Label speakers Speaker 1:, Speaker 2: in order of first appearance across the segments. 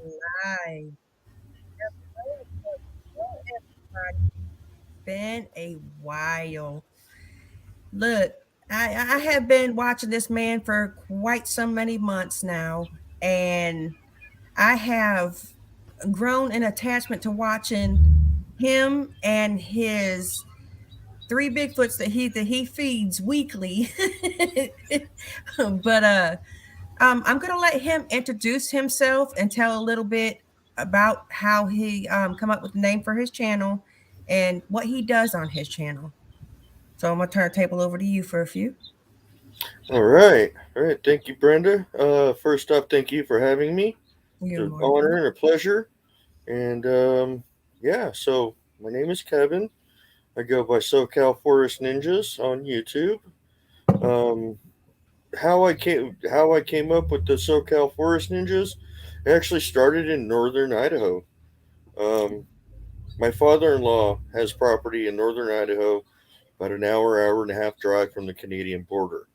Speaker 1: live. Hello, everybody. It's been a while. Look, I have been watching this man for quite so many months now, and I have grown an attachment to watching him and his three Bigfoots that he feeds weekly. But I'm gonna let him introduce himself and tell a little bit about how he come up with the name for his channel and what he does on his channel. So I'm gonna turn the table over to you for a few.
Speaker 2: All right. All right. Thank you, Brenda. First off, thank you for having me.
Speaker 1: You're
Speaker 2: It's an
Speaker 1: more than
Speaker 2: honor
Speaker 1: welcome.
Speaker 2: and a pleasure. And yeah, so my name is Kevin. I go by Socal Forest Ninjas on YouTube. Um, how I came up with the Socal Forest Ninjas actually started in northern Idaho. Um, my father-in-law has property in northern Idaho, about an hour and a half drive from the Canadian border.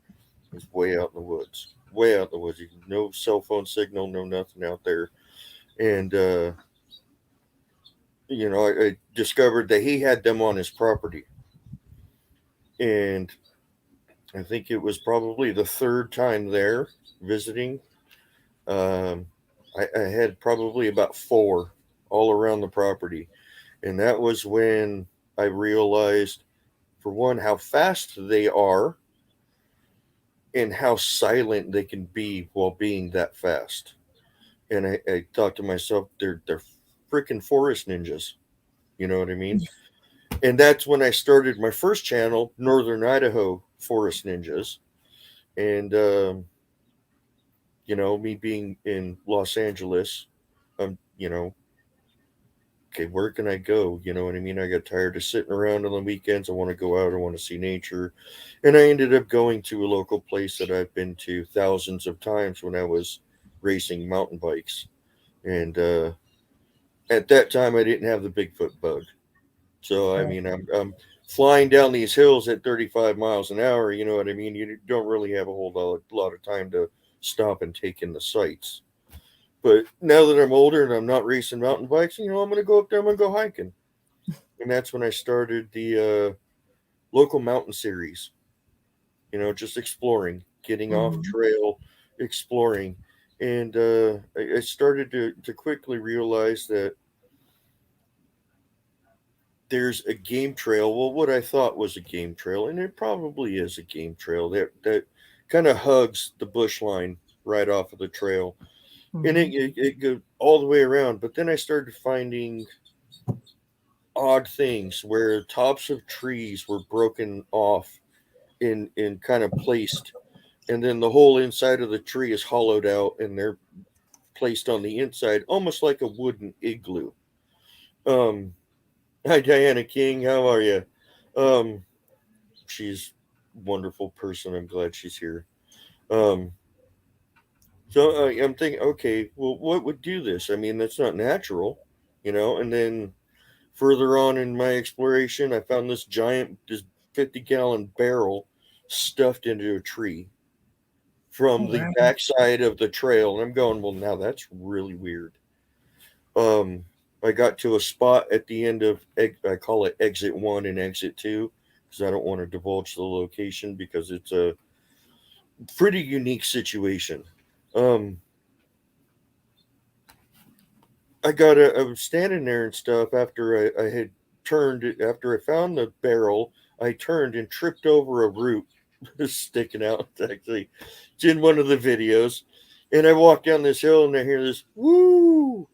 Speaker 2: It's way out in the woods. Way out in the woods. No cell phone signal, no nothing out there. And I discovered that he had them on his property. And I think it was probably the third time there visiting. Um, I had probably about four all around the property. And that was when I realized, for one, how fast they are and how silent they can be while being that fast. And I thought to myself, they're freaking forest ninjas. You know what I mean? And that's when I started my first channel, Northern Idaho Forest Ninjas. And me being in Los Angeles, you know, okay, where can I go? You know what I mean? I got tired of sitting around on the weekends. I want to go out. I want to see nature. And I ended up going to a local place that I've been to thousands of times when I was racing mountain bikes. And at that time, I didn't have the Bigfoot bug. So, I
Speaker 1: Right.
Speaker 2: mean, I'm flying down these hills at 35 miles an hour. You know what I mean? You don't really have a whole lot of time to stop and take in the sights. But now that I'm older and I'm not racing mountain bikes, I'm going to go up there. I'm going to go hiking. And that's when I started the local mountain series. Just exploring, getting off
Speaker 1: Hmm.
Speaker 2: trail, exploring, and I started to quickly realize that there's a game trail. Well, what I thought was a game trail, and it probably is a game trail that kind of hugs the bush line right off of the trail, and
Speaker 1: Hmm.
Speaker 2: it goes all the way around. But then I started finding odd things where tops of trees were broken off in kind of placed, and then the whole inside of the tree is hollowed out, and they're placed on the inside, almost like a wooden igloo. Um, Hi, Diana King. How are you? Um, she's a wonderful person. I'm glad she's here. Um, so I'm thinking, okay, well, what would do this? I mean, that's not natural, And then further on in my exploration, I found this 50-gallon barrel stuffed into a tree
Speaker 1: Oh,
Speaker 2: from the
Speaker 1: wow.
Speaker 2: backside of the trail, and I'm going, well, now that's really weird. Um, I got to a spot at the end of I call it exit one and exit two because I don't want to divulge the location because it's a pretty unique situation. Um, I was standing there and stuff after I had turned after I found the barrel. I turned and tripped over a root sticking out. Actually, it's in one of the videos. And I walk down this hill and I hear this woo.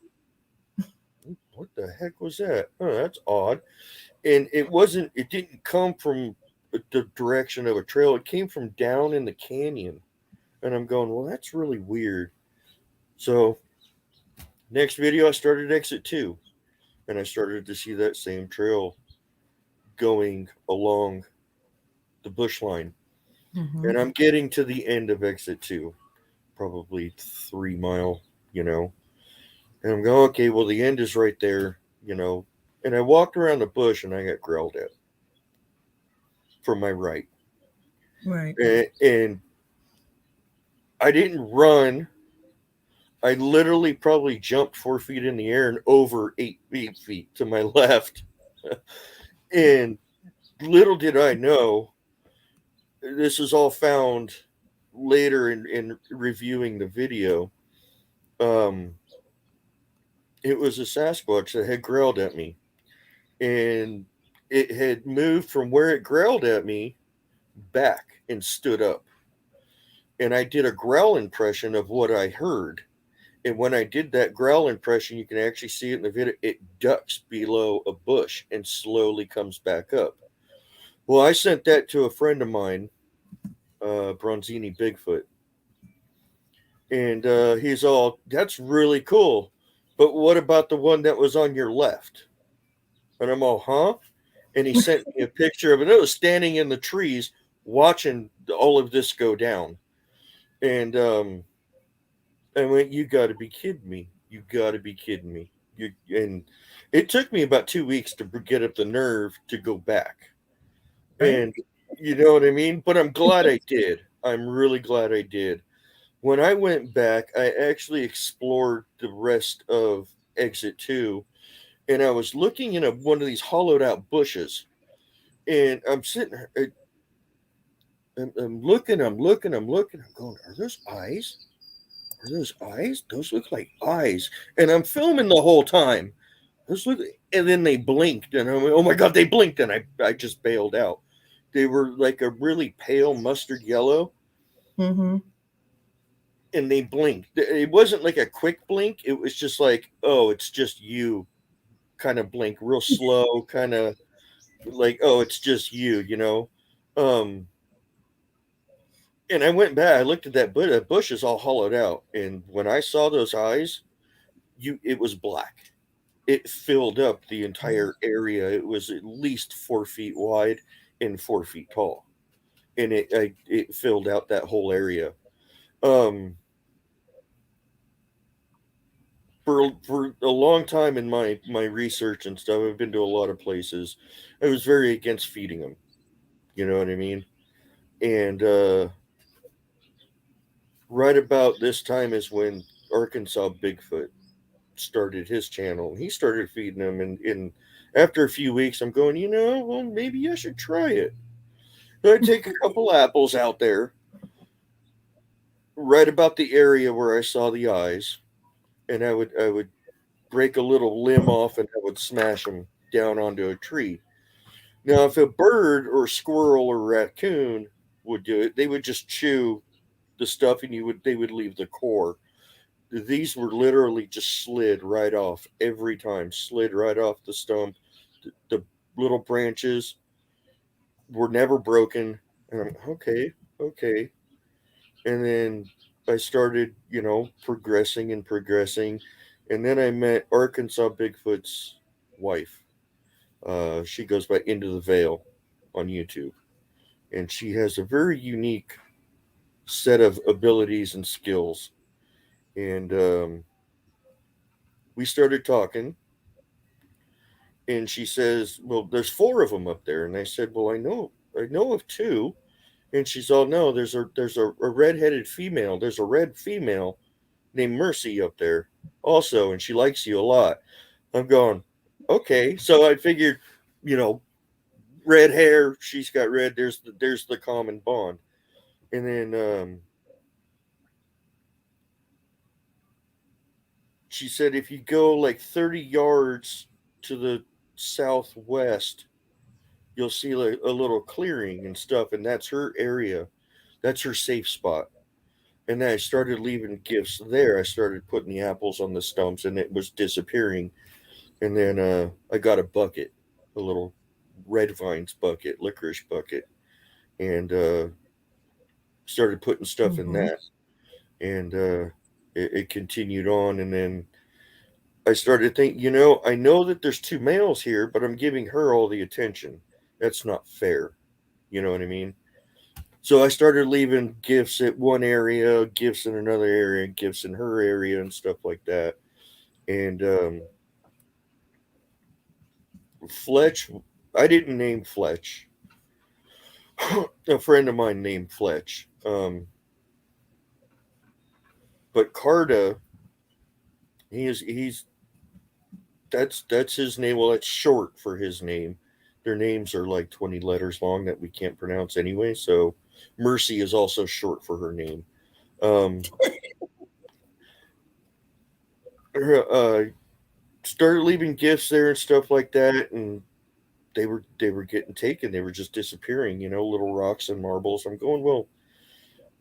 Speaker 2: What the heck was that? Oh, that's odd. And it didn't come from the direction of a trail. It came from down in the canyon. And I'm going, well, that's really weird. So next video, I started exit two, and I started to see that same trail going along the bush line.
Speaker 1: Hmm.
Speaker 2: And I'm getting to the end of exit two, probably 3 mile, you know. And I'm going, okay, well, the end is right there. And I walked around the bush and I got growled at from my right.
Speaker 1: Right.
Speaker 2: And I didn't run. I literally probably jumped 4 feet in the air and over 8 feet to my left. And little did I know, this was all found later in reviewing the video. Um, it was a Sasquatch that had growled at me, and it had moved from where it growled at me back and stood up. And I did a growl impression of what I heard. And when I did that growl impression, you can actually see it in the video. It ducks below a bush and slowly comes back up. Well, I sent that to a friend of mine, Bronzini Bigfoot, and he's all, "That's really cool, but what about the one that was on your left?" And I'm all, "Huh?" And he sent me a picture of it. It was standing in the trees watching all of this go down. And I went, "You got to be kidding me. You got to be kidding me." And it took me about 2 weeks to get up the nerve to go back.
Speaker 1: Right.
Speaker 2: And you know what I mean? But I'm glad I did. I'm really glad I did. When I went back, I actually explored the rest of Exit 2, and I was looking in one of these hollowed out bushes. And I'm sitting there, I'm looking, I'm going, "Are those eyes? Are those eyes? Those look like eyes." And I'm filming the whole time. Those look, and then they blinked, and I went, "Oh my God, they blinked." And I just bailed out. They were like a really pale mustard yellow,
Speaker 1: Mm-hmm.
Speaker 2: and they blinked. It wasn't like a quick blink. It was just like, "Oh, it's just you," kind of blink, real slow, kind of like, "Oh, it's just you," you know. Um, and I went back. I looked at that bush. That bush is all hollowed out, and when I saw those eyes, it was black. It filled up the entire area. It was at least 4 feet wide and 4 feet tall, and it filled out that whole area. Um, for a long time in my research and stuff, I've been to a lot of places. I was very against feeding them. You know what I mean? And right about this time is when Arkansas Bigfoot started his channel. He started feeding them, and after a few weeks, I'm going, well, maybe I should try it. So I take a couple apples out there, right about the area where I saw the eyes, and I would break a little limb off and I would smash them down onto a tree. Now, if a bird or squirrel or raccoon would do it, they would just chew the stuff, and they would leave the core. These were literally just slid right off every time, slid right off the stump. The little branches were never broken. And I'm, okay, okay. And then I started, progressing and progressing. And then I met Arkansas Bigfoot's wife. She goes by Into the Veil on YouTube. And she has a very unique set of abilities and skills. And we started talking, and she says, "Well, there's four of them up there." And I said, "Well, I know of two." And she's all, "No, there's a redheaded female. There's a red female named Mercy up there also, and she likes you a lot." I'm going, "Okay." So I figured, you know, red hair, she's got red. There's the common bond. And then she said, if you go like 30 yards to the southwest, you'll see like a little clearing and stuff, and that's her area. That's her safe spot. And then I started leaving gifts there. I started putting the apples on the stumps, and it was disappearing. And then I got a bucket, a little red vines bucket, licorice bucket, and started putting stuff in
Speaker 1: Mm-hmm.
Speaker 2: that. And it continued on. And then I started thinking, I know that there's two males here, but I'm giving her all the attention. That's not fair. You know what I mean? So I started leaving gifts at one area, gifts in another area, gifts in her area, and stuff like that. And Fletch, I didn't name Fletch. A friend of mine named Fletch. But Carta He's that's his name. Well, that's short for his name. Their names are like 20 letters long that we can't pronounce anyway. So Mercy is also short for her name. Um, started leaving gifts there and stuff like that, and they were getting taken. They were just disappearing. Little rocks and marbles. I'm going, well,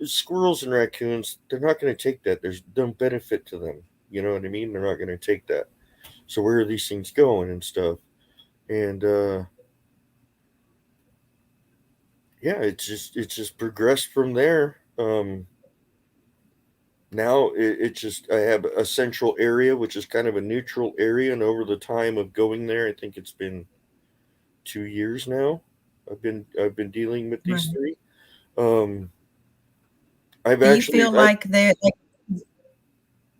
Speaker 2: squirrels and raccoons. They're not going to take that. There's no benefit to them. You know what I mean? They're not going to take that. So where are these things going and stuff? And yeah, it's just progressed from there. Now it's just I have a central area which is kind of a neutral area, and over the time of going there, I think it's been 2 years now. I've been dealing with these
Speaker 1: Right.
Speaker 2: three. Um, I've
Speaker 1: Do you
Speaker 2: actually
Speaker 1: feel like they're like, I'm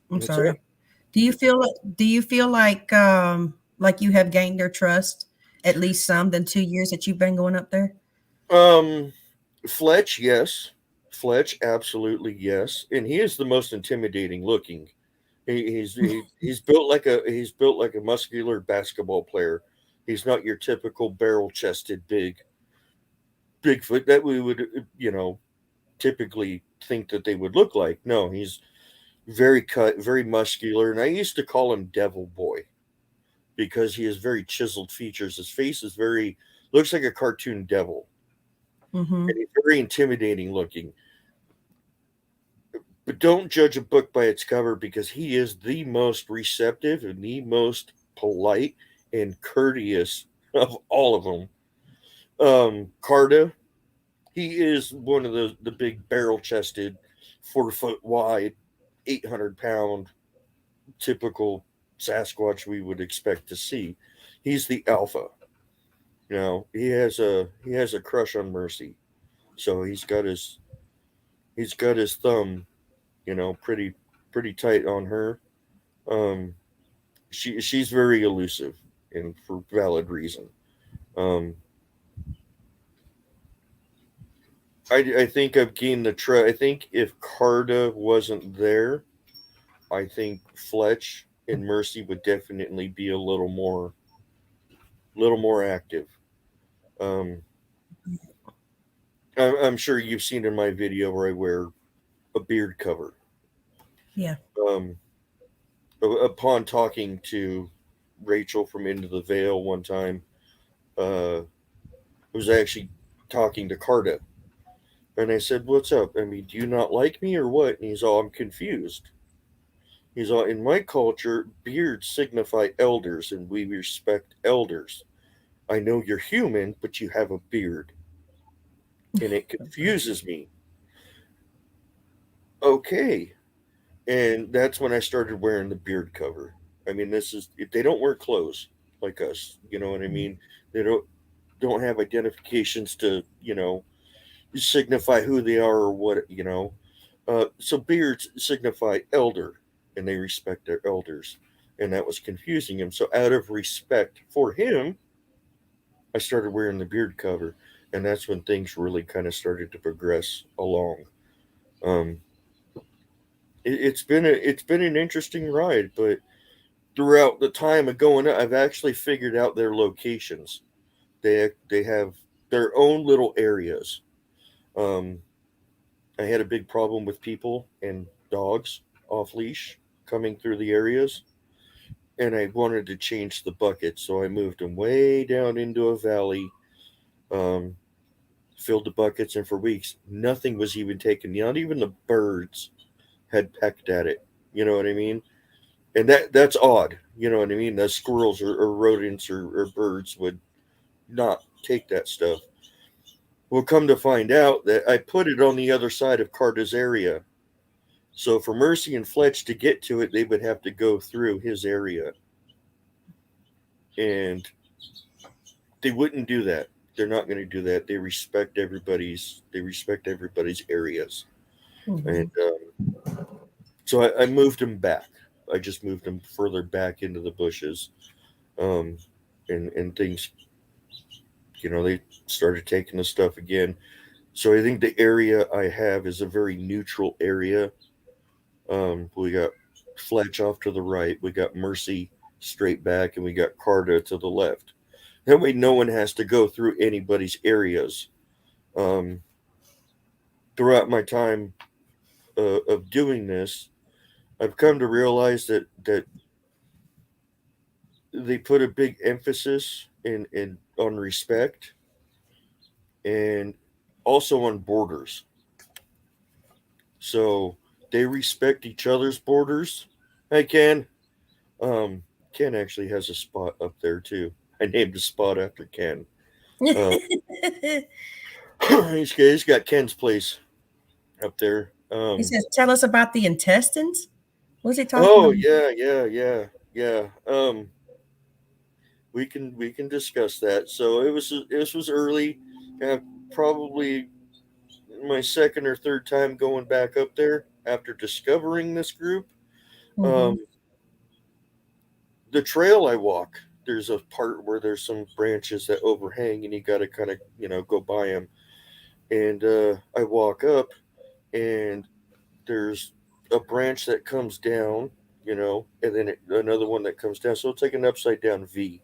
Speaker 2: what's that?
Speaker 1: sorry. Do you feel like you have gained their trust at least some than 2 years that you've been going up there?
Speaker 2: Um, Fletch, yes. Fletch, absolutely yes, and he is the most intimidating looking. He's built like a muscular basketball player. He's not your typical barrel chested Bigfoot that we would typically think that they would look like. No, he's very cut, very muscular, and I used to call him Devil Boy because he has very chiseled features. His face is very looks like a cartoon devil,
Speaker 1: Mm-hmm.
Speaker 2: and he's very intimidating looking. But don't judge a book by its cover because he is the most receptive and the most polite and courteous of all of them. Carta, he is one of the big barrel chested, 4 foot wide, 800 pound typical Sasquatch we would expect to see. He's the alpha. He has a crush on Mercy, so he's got his thumb, pretty tight on her. Um, she's very elusive, and for valid reason. Um, I think I've gained the trust. I think if Carta wasn't there, I think Fletch and Mercy would definitely be a little more active. Um, I'm sure you've seen in my video where I wear a beard cover.
Speaker 1: Yeah.
Speaker 2: Um, upon talking to Rachel from Into the Veil one time, I was actually talking to Carta, and I said, "What's up? I mean, do you not like me or what?" And he's all, "I'm confused." He's all, "In my culture, beards signify elders, and we respect elders. I know you're human, but you have a beard, and it confuses me." Okay, and that's when I started wearing the beard cover. I mean, they don't wear clothes like us. You know what I mean? They don't have identifications to signify who they are or what. So beards signify elder, and they respect their elders, and that was confusing him. So out of respect for him, I started wearing the beard cover, and that's when things really kind of started to progress along. Um, it's been an interesting ride, but throughout the time of going, I've actually figured out their locations. They have their own little areas. Um, I had a big problem with people and dogs off leash coming through the areas, and I wanted to change the bucket, so I moved them way down into a valley. Um, Filled the buckets, and for weeks, nothing was even taken. Not even the birds had pecked at it. You know what I mean? And that's odd. You know what I mean? The squirrels or rodents or birds would not take that stuff. Well, come to find out that I put it on the other side of Carter's area. So for Mercy and Fletch to get to it, they would have to go through his area, and they wouldn't do that. They're not going to do that. They respect everybody's areas, and
Speaker 1: Mm-hmm.
Speaker 2: so I moved him back. I just moved him further back into the bushes, um, and things. They started taking the stuff again. So I think the area I have is a very neutral area. We got Fletch off to the right, we got Mercy straight back, and we got Carta to the left. That way, no one has to go through anybody's areas. Um, Throughout my time of doing this, I've come to realize that they put a big emphasis in on respect and also on borders. So they respect each other's borders. Hey Ken, um, Ken actually has a spot up there too. I named a spot after Ken. Uh, he's got Ken's place up there.
Speaker 1: He says, "Tell us about the intestines." What's he talking
Speaker 2: Oh
Speaker 1: about?
Speaker 2: yeah. We can discuss that. So this was early, probably my second or third time going back up there after discovering this group.
Speaker 1: Mm-hmm.
Speaker 2: Um, the trail I walk, there's a part where there's some branches that overhang, and you got to kind of go by them. And I walk up, and there's a branch that comes down, and then another one that comes down. So it's like an upside down V.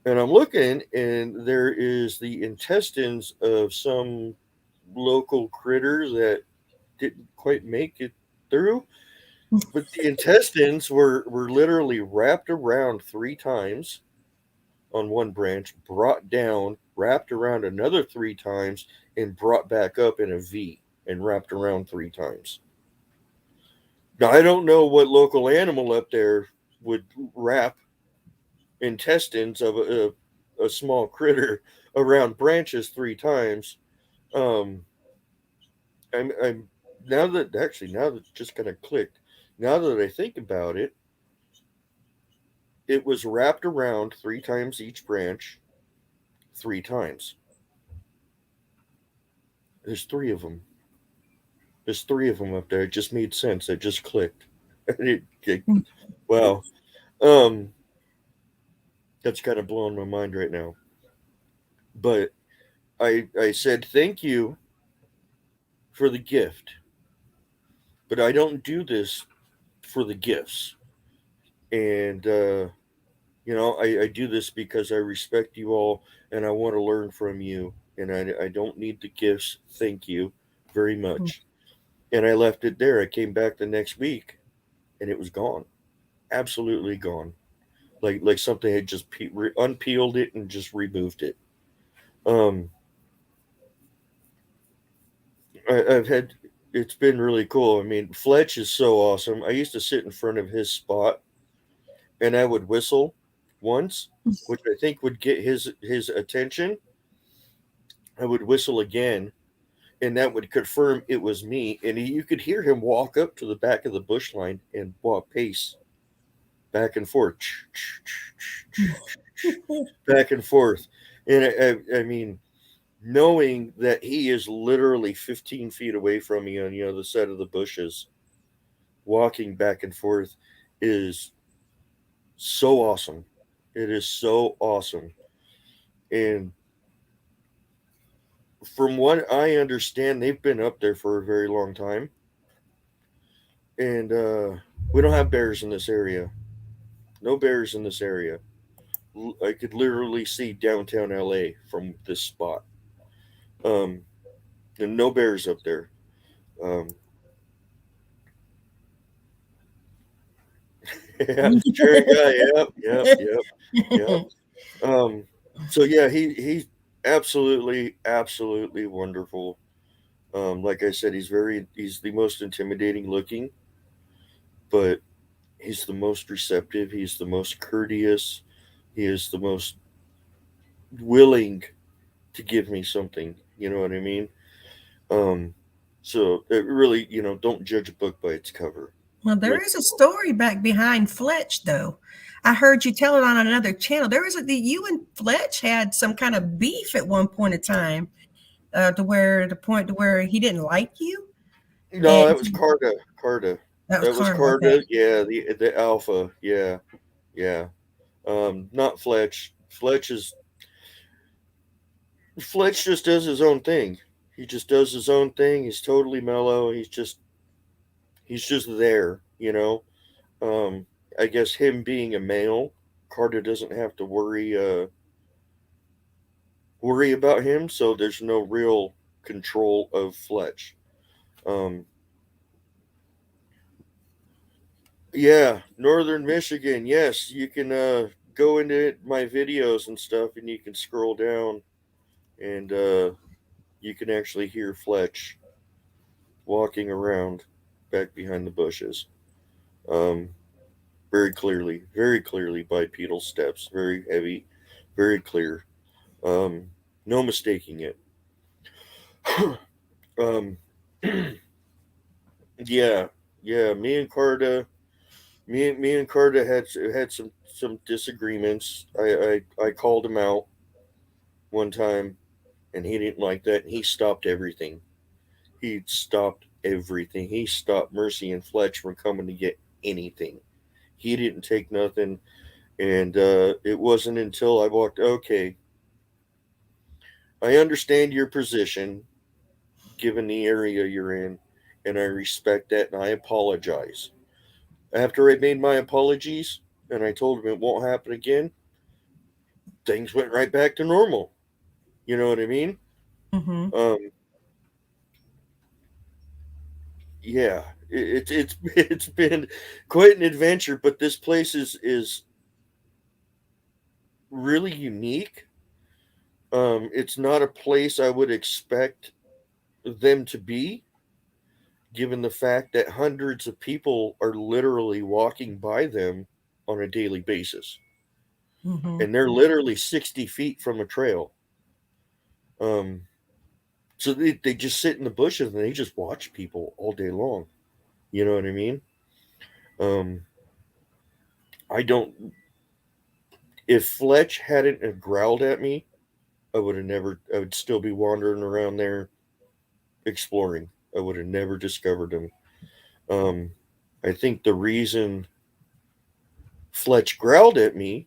Speaker 2: And I'm looking, and there is the intestines of some local critter that didn't quite make it through. But the intestines were literally wrapped around three times on one branch, brought down, wrapped around another three times, and brought back up in a V and wrapped around three times. Now, I don't know what local animal up there would wrap intestines of a small critter around branches three times. Um, I'm now that it just kind of clicked. Now that I think about it, it was wrapped around three times each branch, three times. There's three of them. There's three of them up there. It just made sense. It just clicked. Wow. Um, that's kind of blowing my mind right now. But I said thank you for the gift, but I don't do this for the gifts. And I do this because I respect you all, and I want to learn from you. And I don't need the gifts. Thank you very much. And I left it there. I came back the next week, and it was gone, absolutely gone. Like something had just unpeeled it and just removed it. Um, I've had It's been really cool. I mean, Fletch is so awesome. I used to sit in front of his spot, and I would whistle once, which I think would get his attention. I would whistle again, and that would confirm it was me. And you could hear him walk up to the back of the bush line and walk pace back and forth, back and forth. And I mean, knowing that he is literally 15 feet away from me on the other side of the bushes, walking back and forth is so awesome. It is so awesome. And from what I understand, they've been up there for a very long time. And we don't have bears in this area. No bears in this area. I could literally see downtown LA from this spot. Um, and no bears up there. Um, yeah, cherry guy. Yep. Um, so yeah, he's absolutely wonderful. Like I said, he's the most intimidating looking, but he's the most receptive. He's the most courteous. He is the most willing to give me something. You know what I mean? Um, so it really, don't judge a book by its cover.
Speaker 1: Well, there
Speaker 2: Like,
Speaker 1: is a story back behind Fletch, though. I heard you tell it on another channel. There was you and Fletch had some kind of beef at one point in time, to where he didn't like you,
Speaker 2: no,
Speaker 1: and
Speaker 2: that was Carta. Carta.
Speaker 1: that was
Speaker 2: That was
Speaker 1: Carter. Okay.
Speaker 2: Carta. Yeah, the alpha. Yeah, yeah. Not Fletch. Fletch just does his own thing. He just does his own thing. He's totally mellow. He's just there. Um, I guess him being a male, Carter doesn't have to worry about him, so there's no real control of Fletch. Um, yeah, Northern Michigan. Yes, you can go into my videos and stuff, and you can scroll down, and you can actually hear Fletch walking around back behind the bushes. Um, very clearly bipedal steps, very heavy, very clear. Um, no mistaking it. um, yeah, yeah. Me and Carta had some disagreements. I called him out one time, and he didn't like that, and he stopped everything. He stopped everything. He stopped Mercy and Fletch from coming to get anything. He didn't take nothing, and it wasn't until I walked. Okay, I understand your position, given the area you're in, and I respect that, and I apologize. After I made my apologies, and I told him it won't happen again, things went right back to normal. You know what I mean?
Speaker 1: Mm-hmm.
Speaker 2: Um, yeah, it's it's been quite an adventure, but this place is really unique. It's not a place I would expect them to be, given the fact that hundreds of people are literally walking by them on a daily basis,
Speaker 1: Mm-hmm.
Speaker 2: and they're literally 60 feet from a trail. Um, so they just sit in the bushes and they just watch people all day long. You know what I mean? Um, I don't. If Fletch hadn't have growled at me, I would have never. I would still be wandering around there exploring. I would have never discovered him. Um, I think the reason Fletch growled at me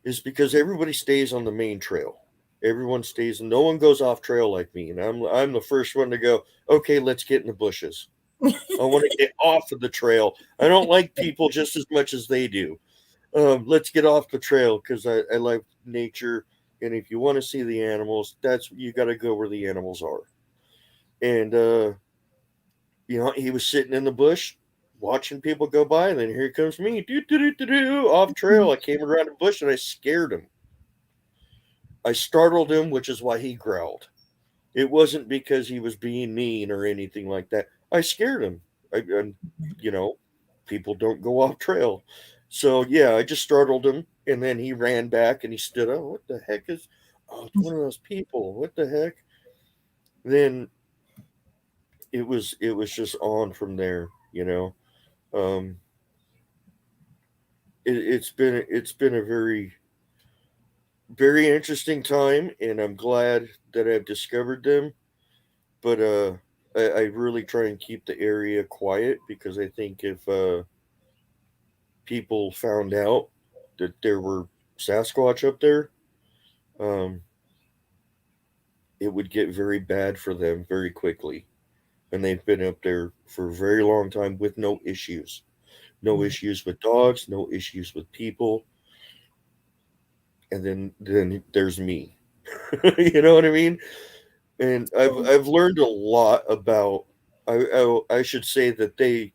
Speaker 2: is because everybody stays on the main trail. Everyone stays, and no one goes off trail like me. And I'm the first one to go. Okay, let's get in the bushes. I want to get off of the trail. I don't like people just as much as they do. Let's get off the trail because I like nature. And if you want to see the animals, that's you got to go where the animals are. And he was sitting in the bush watching people go by, and then here comes me, off trail. I came around the bush and I scared him. I startled him, which is why he growled. It wasn't because he was being mean or anything like that. I scared him. And you know, people don't go off trail. So yeah, I just startled him, and then he ran back and he stood up. What the heck is? Oh, it's one of those people. What the heck? Then it was just on from there. Um, it's been a very interesting time, and I'm glad that I've discovered them. But I really try and keep the area quiet because I think if people found out that there were Sasquatch up there, um, it would get very bad for them very quickly. And they've been up there for a very long time with no issues. No
Speaker 1: Right.
Speaker 2: issues with dogs, no issues with people. And then there's me. You know what I mean? And I've learned a lot about. I should say that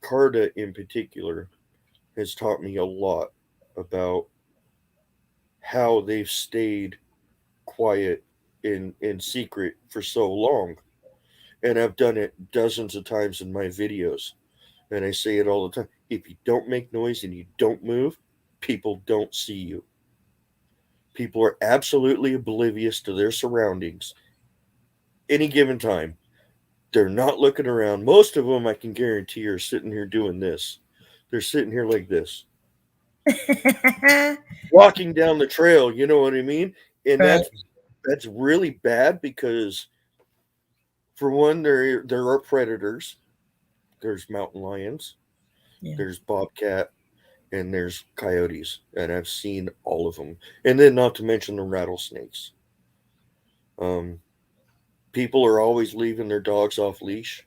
Speaker 2: Carta in particular has taught me a lot about how they've stayed quiet in secret for so long. And I've done it dozens of times in my videos. And I say it all the time. If you don't make noise and you don't move, people don't see you. People are absolutely oblivious to their surroundings any given time. They're not looking around. Most of them, I can guarantee, are sitting here doing this. They're sitting here like this, walking down the trail. You know what I mean? And
Speaker 1: Right.
Speaker 2: that's really bad because, for one, there are predators. There's mountain lions.
Speaker 1: Yeah.
Speaker 2: There's bobcat, and there's coyotes, and I've seen all of them. And then, not to mention the rattlesnakes. Um, People are always leaving their dogs off leash,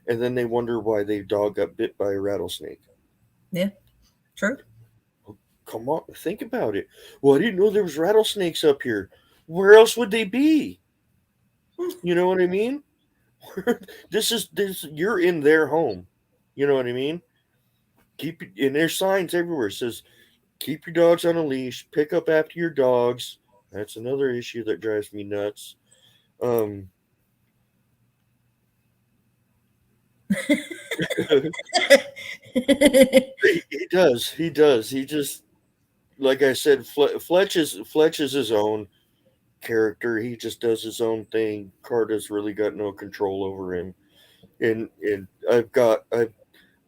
Speaker 2: and then they wonder why their dog got bit by a rattlesnake.
Speaker 1: Yeah, true.
Speaker 2: Come on, think about it. Well, I didn't know there was rattlesnakes up here. Where else would they be? You know what I mean? This. You're in their home. You know what I mean? And there's signs everywhere. It says keep your dogs on a leash. Pick up after your dogs. That's another issue that drives me nuts. Um, he does. He does. He just like I said. Fletch is his own character. He just does his own thing. Carter's really got no control over him. And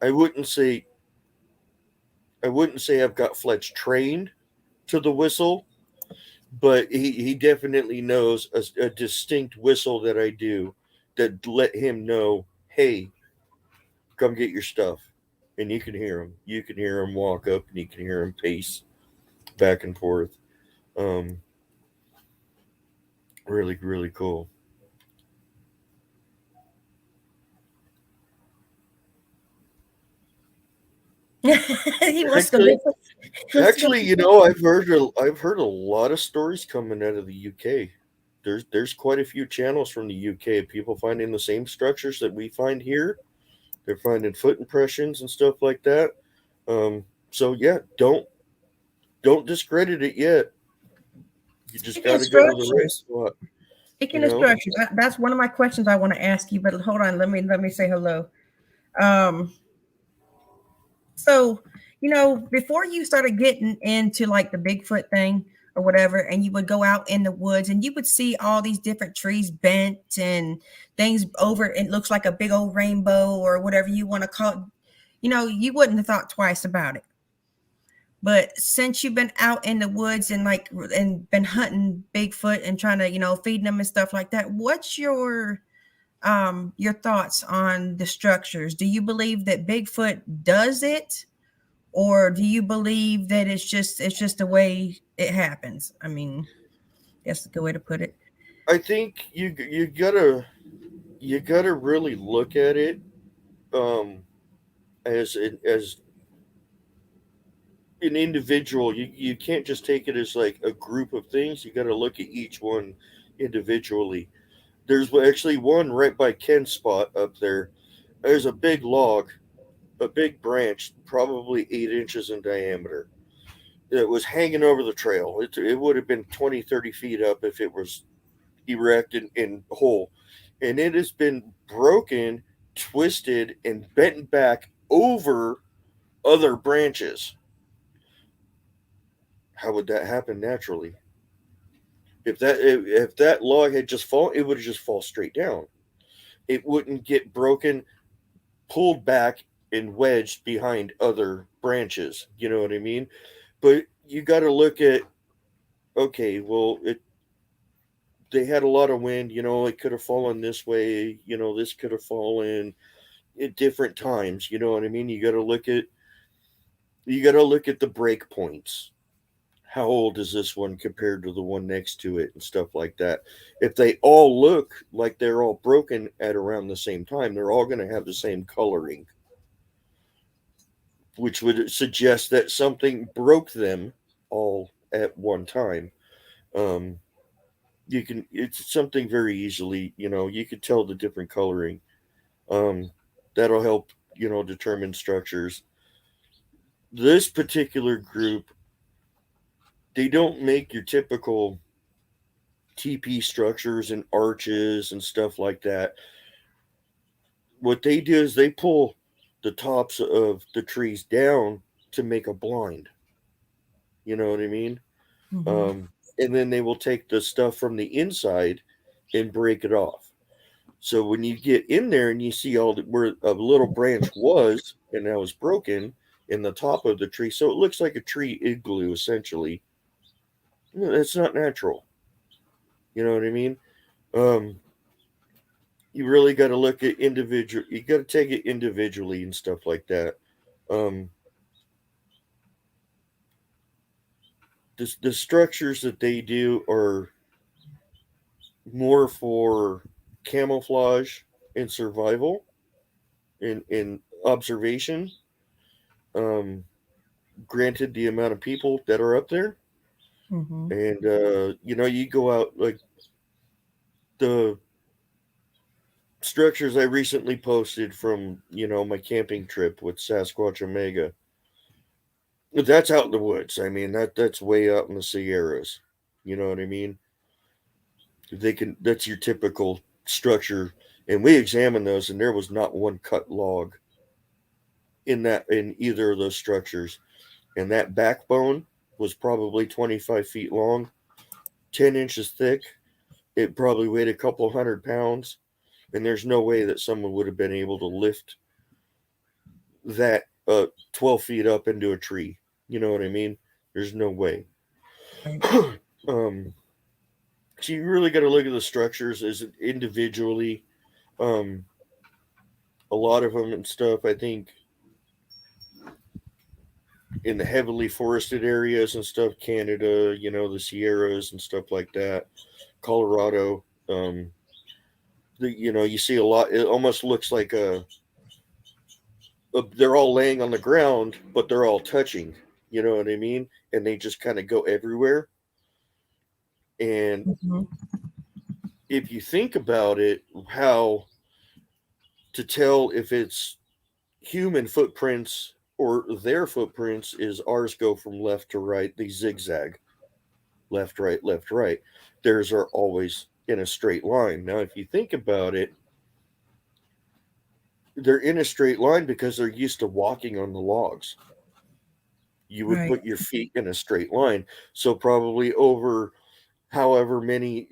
Speaker 2: I wouldn't say I've got Fletch trained to the whistle, but he definitely knows a distinct whistle that I do that let him know, hey, come get your stuff. And you can hear him. You can hear him walk up, and you can hear him pace back and forth. Um, really, really cool.
Speaker 1: He wants to
Speaker 2: Actually,
Speaker 1: live. He wants to go.
Speaker 2: I've heard a lot of stories coming out of the UK. There's quite a few channels from the UK of people finding the same structures that we find here. They're finding foot impressions and stuff like that. So yeah, don't discredit it yet. You just
Speaker 1: Speaking
Speaker 2: got
Speaker 1: of
Speaker 2: to go to the right
Speaker 1: structures,
Speaker 2: spot. You
Speaker 1: speaking of
Speaker 2: know,
Speaker 1: structures, that's one of my questions I want to ask you. But hold on, let me say hello. Um, so before you started getting into like the Bigfoot thing or whatever, and you would go out in the woods and you would see all these different trees bent and things over. It looks like a big old rainbow or whatever you want to call it. You wouldn't have thought twice about it. But since you've been out in the woods and been hunting Bigfoot and trying to, feeding them and stuff like that, what's your thoughts on the structures? Do you believe that Bigfoot does it, or do you believe that it's just the way it happens? I mean, that's a good way to put it.
Speaker 2: I think you gotta really look at it um, as an individual. You can't just take it as like a group of things. You got to look at each one individually. There's actually one right by Ken's spot up there. There's a big log, a big branch, probably 8 inches in diameter. It was hanging over the trail. It would have been 20, 30 feet up if it was erect and whole. And it has been broken, twisted, and bent back over other branches. How would that happen naturally? If that log had just fallen, it would have just fall straight down. It wouldn't get broken, pulled back, and wedged behind other branches. You know what I mean? But you got to look at, okay, well, they had a lot of wind. It could have fallen this way. This could have fallen at different times. You know what I mean? You got to look at the break points. How old is this one compared to the one next to it and stuff like that? If they all look like they're all broken at around the same time, they're all going to have the same coloring, which would suggest that something broke them all at one time. Um, it's something very easily, you could tell the different coloring. Um, that'll help, determine structures. This particular group, they don't make your typical TP structures and arches and stuff like that. What they do is they pull the tops of the trees down to make a blind. You know what I mean?
Speaker 1: Hmm.
Speaker 2: Um, and then they will take the stuff from the inside and break it off. So when you get in there and you see where a little branch was and that was broken in the top of the tree, so it looks like a tree igloo essentially. That's not natural. You know what I mean? Um, you really got to look at individual. You got to take it individually and stuff like that. Um, the structures that they do are more for camouflage and survival and observation. Um, Granted, the amount of people that are up there,
Speaker 1: Mm-hmm.
Speaker 2: and you go out like the structures I recently posted from my camping trip with Sasquatch Omega. That's out in the woods. I mean that's way out in the Sierras. You know what I mean? That's your typical structure, and we examined those, and there was not one cut log in either of those structures, and that backbone was probably 25 feet long, 10 inches thick. It probably weighed a couple 100 pounds, and there's no way that someone would have been able to lift that 12 feet up into a tree. You know what I mean? There's no way.
Speaker 1: Right.
Speaker 2: um, so you really got to look at the structures as individually. Um, a lot of them and stuff, I think, in the heavily forested areas and stuff, Canada, the Sierras and stuff like that, Colorado. You see a lot. It almost looks like they're all laying on the ground, but they're all touching. You know what I mean? And they just kind of go everywhere. And
Speaker 1: Mm-hmm.
Speaker 2: if you think about it, how to tell if it's human footprints or their footprints is ours go from left to right, they zigzag left, right, left, right. Theirs are always in a straight line. Now, if you think about it, they're in a straight line because they're used to walking on the logs. You would
Speaker 1: Right.
Speaker 2: put your feet in a straight line. So, probably over however many,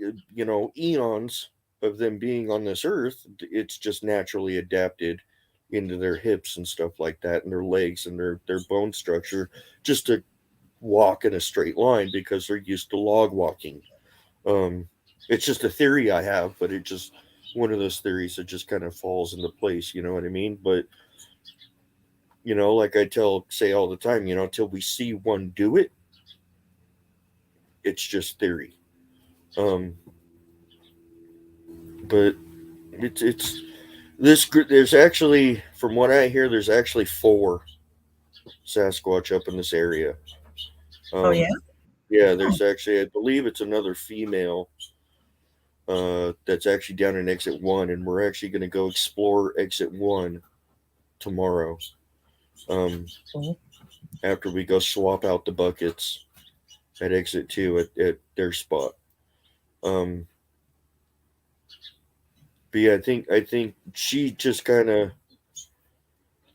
Speaker 2: eons of them being on this earth, it's just naturally adapted into their hips and stuff like that, and their legs and their bone structure, just to walk in a straight line because they're used to log walking. Um, it's just a theory I have, but it just one of those theories that just kind of falls into place. You know what I mean? But like I say all the time, until we see one do it, it's just theory. Um, but it's this group. There's actually, from what I hear, there's actually four Sasquatch up in this area.
Speaker 1: Oh yeah.
Speaker 2: Um, yeah,
Speaker 1: Oh,
Speaker 2: there's actually, I believe it's another female that's actually down in exit one, and we're actually going to go explore exit one tomorrow. Um,
Speaker 1: cool.
Speaker 2: After we go swap out the buckets at exit two at their spot. Um, but yeah, I think she just kind of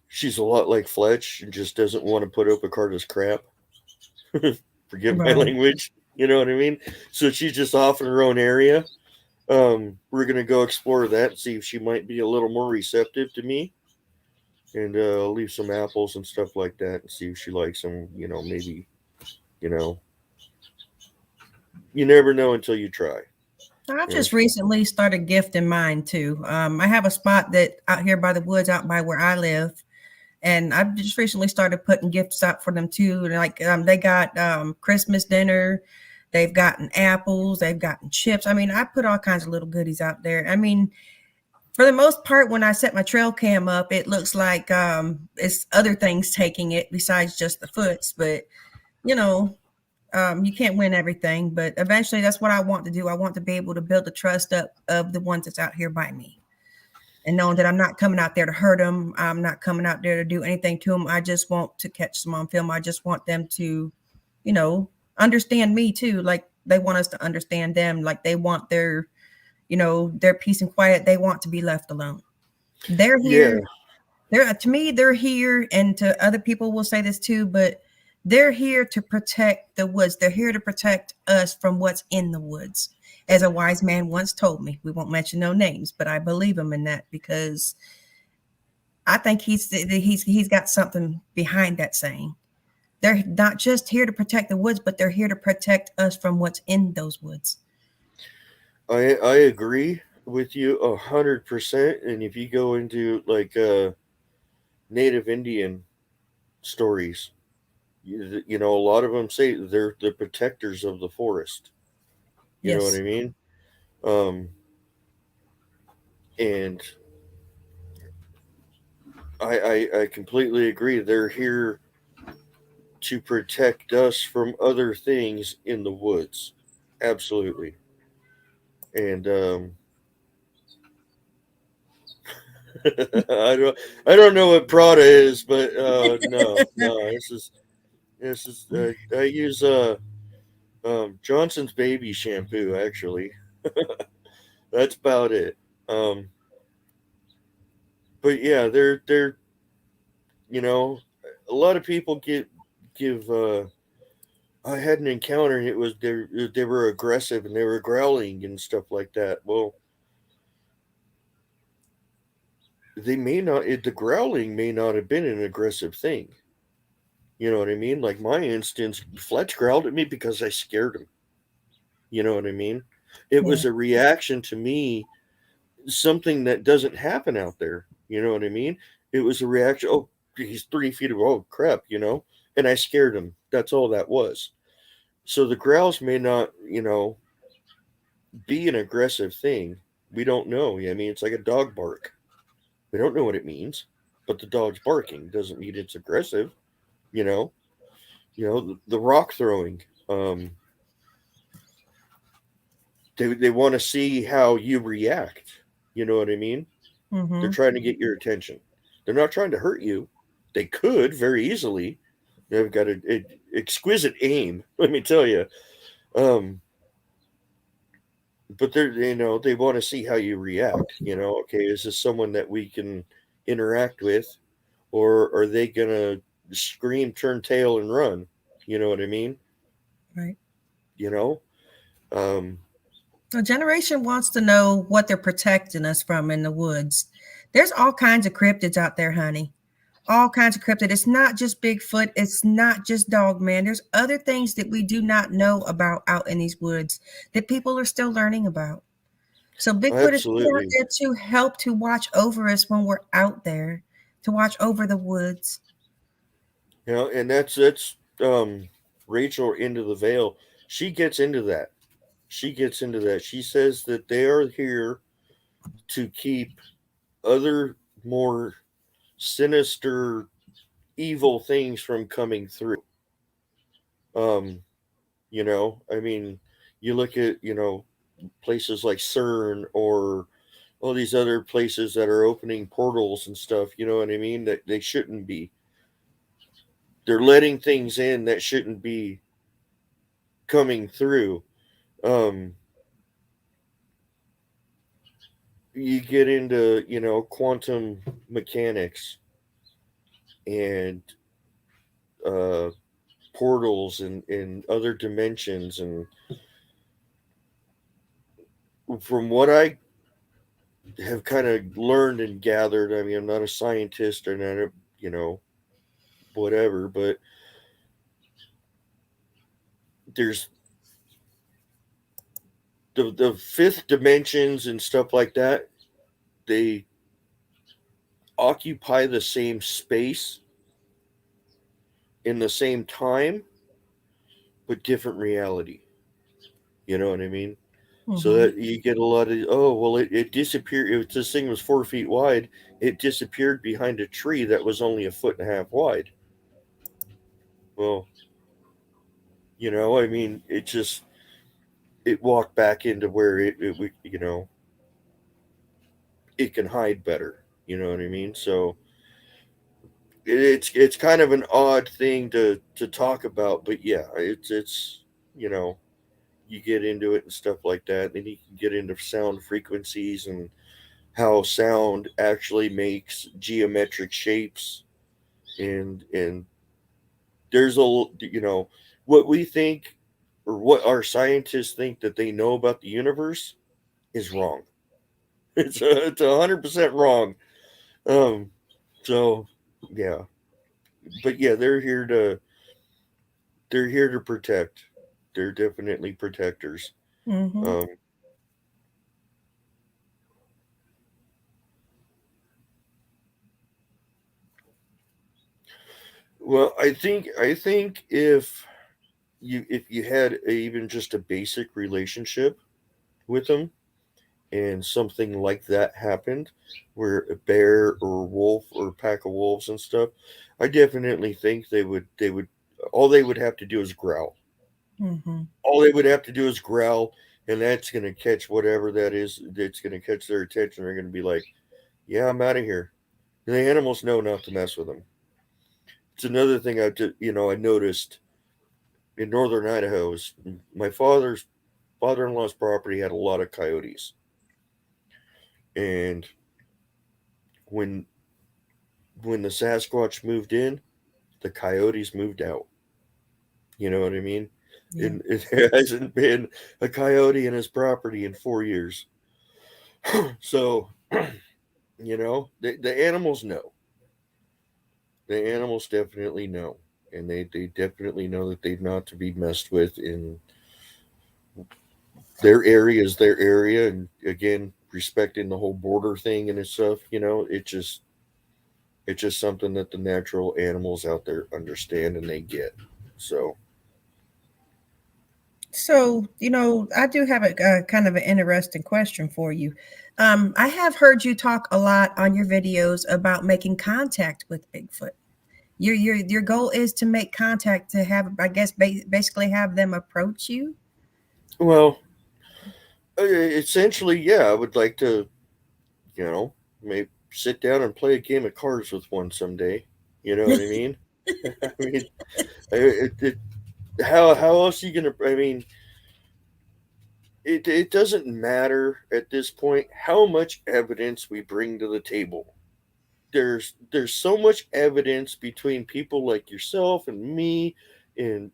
Speaker 2: she's a lot like Fletch and just doesn't want to put up with Carter's crap. Forgive my
Speaker 1: Right.
Speaker 2: language. You know what I mean? So she's just off in her own area. We're gonna go explore that and see if she might be a little more receptive to me, and leave some apples and stuff like that, and see if she likes them. Maybe you know, you never know until you try.
Speaker 1: I've
Speaker 2: You know?
Speaker 1: just recently started gifting mine too. I have a spot that out here by the woods, out by where I live, and I've just recently started putting gifts out for them too. Like they got Christmas dinner, they've gotten apples, they've gotten chips. I mean, I put all kinds of little goodies out there. I mean, for the most part, when I set my trail cam up, it looks like it's other things taking it besides just the foots. But you know, you can't win everything. But eventually, that's what I want to do. I want to be able to build the trust up of the ones that's out here by me, and knowing that I'm not coming out there to hurt them. I'm not coming out there to do anything to them. I just want to catch them on film. I just want them to, you know, understand me too. Like they want us to understand them. Like they want their, their peace and quiet. They want to be left alone. They're
Speaker 2: Yeah,
Speaker 1: here. They're to me, they're here, and to other people will say this too, but they're here to protect the woods. They're here to protect us from what's in the woods. As a wise man once told me, we won't mention no names, but I believe him in that because I think he's got something behind that saying. They're not just here to protect the woods, but they're here to protect us from what's in those woods.
Speaker 2: I agree with you 100%. And if you go into like Native Indian stories, a lot of them say they're the protectors of the forest. You know what I
Speaker 1: Yes.
Speaker 2: mean? Um, and I completely agree. They're here to protect us from other things in the woods. Absolutely. And I don't know what Prada is, but no, this is I use Johnson's baby shampoo actually. That's about it. Um, but yeah, they're you know a lot of people give I had an encounter and it was they were aggressive and they were growling and stuff like that. Well, they may not the growling may not have been an aggressive thing. You know what I mean? Like my instance, Fletch growled at me because I scared him. You know what I mean? It
Speaker 1: Yeah,
Speaker 2: was a reaction to me, something that doesn't happen out there. You know what I mean? It was a reaction. Oh, he's 3 feet away. Oh, crap, And I scared him. That's all that was. So the growls may not, be an aggressive thing. We don't know. I mean, it's like a dog bark. We don't know what it means, but the dog's barking doesn't mean it's aggressive. You know, the rock throwing. Um, they want to see how you react. You know what I mean? They're
Speaker 1: mm-hmm.
Speaker 2: trying to get your attention. They're not trying to hurt you. They could very easily. They've got a exquisite aim. Let me tell you. Um, but they want to see how you react. Okay, is this someone that we can interact with, or are they gonna scream, turn tail, and run? You know what I mean?
Speaker 1: Right.
Speaker 2: You know. Um,
Speaker 1: A generation wants to know what they're protecting us from in the woods. There's all kinds of cryptids out there, honey. All kinds of cryptid. It's not just Bigfoot. It's not just Dogman. There's other things that we do not know about out in these woods that people are still learning about. So Bigfoot is still out
Speaker 2: Absolutely.
Speaker 1: there to help to watch over us when we're out there, to watch over the woods.
Speaker 2: And that's Rachel into the veil. She gets into that. She gets into that. She says that they are here to keep other more sinister, evil things from coming through. Um, I mean, you look at, places like CERN or all these other places that are opening portals and stuff, you know what I mean? That they shouldn't be. They're letting things in that shouldn't be coming through. Um, you get into, quantum mechanics and uh, portals and other dimensions. And from what I have kind of learned and gathered, I mean, I'm not a scientist or not whatever, but there's the fifth dimensions and stuff like that. They occupy the same space in the same time, but different reality. You know what I mean? So
Speaker 1: Mm-hmm.
Speaker 2: that you get a lot of, oh well, it disappeared. If this thing was 4 feet wide, it disappeared behind a tree that was only a foot and a half wide. Well, I mean, it walked back into where it can hide better. You know what I mean? So it's kind of an odd thing to talk about, but yeah, it's you know you get into it and stuff like that. Then you can get into sound frequencies and how sound actually makes geometric shapes, and there's what we think or what our scientists think that they know about the universe is wrong. It's 100% wrong. Um, so yeah, but yeah, they're here to protect. They're definitely protectors.
Speaker 1: Mm-hmm.
Speaker 2: Um, well, I think if you had even just a basic relationship with them, and something like that happened, where a bear or a wolf or a pack of wolves and stuff, I definitely think they would all they would have to do is growl.
Speaker 1: Mm-hmm.
Speaker 2: All they would have to do is growl, and that's going to catch whatever that is. That's going to catch their attention. They're going to be like, "Yeah, I'm out of here." And the animals know not to mess with them. It's another thing I noticed in northern Idaho is my father's father-in-law's property had a lot of coyotes, and when when the Sasquatch moved in, the coyotes moved out. You know what I mean?
Speaker 1: Yeah.
Speaker 2: And it hasn't been a coyote in his property in 4 years. So, the animals know. The animals definitely know. And they definitely know that they're not to be messed with in their area is their area. And again, respecting the whole border thing and stuff, it's just something that the natural animals out there understand and they get. So,
Speaker 1: So, I do have a kind of an interesting question for you. I have heard you talk a lot on your videos about making contact with Bigfoot. Your goal is to make contact to have, I guess, basically have them approach you.
Speaker 2: well, essentially, yeah, I would like to, you know, maybe sit down and play a game of cards with one someday. You know what I mean? I mean, how else are you gonna? I mean, it doesn't matter at this point how much evidence we bring to the table. There's so much evidence between people like yourself and me, and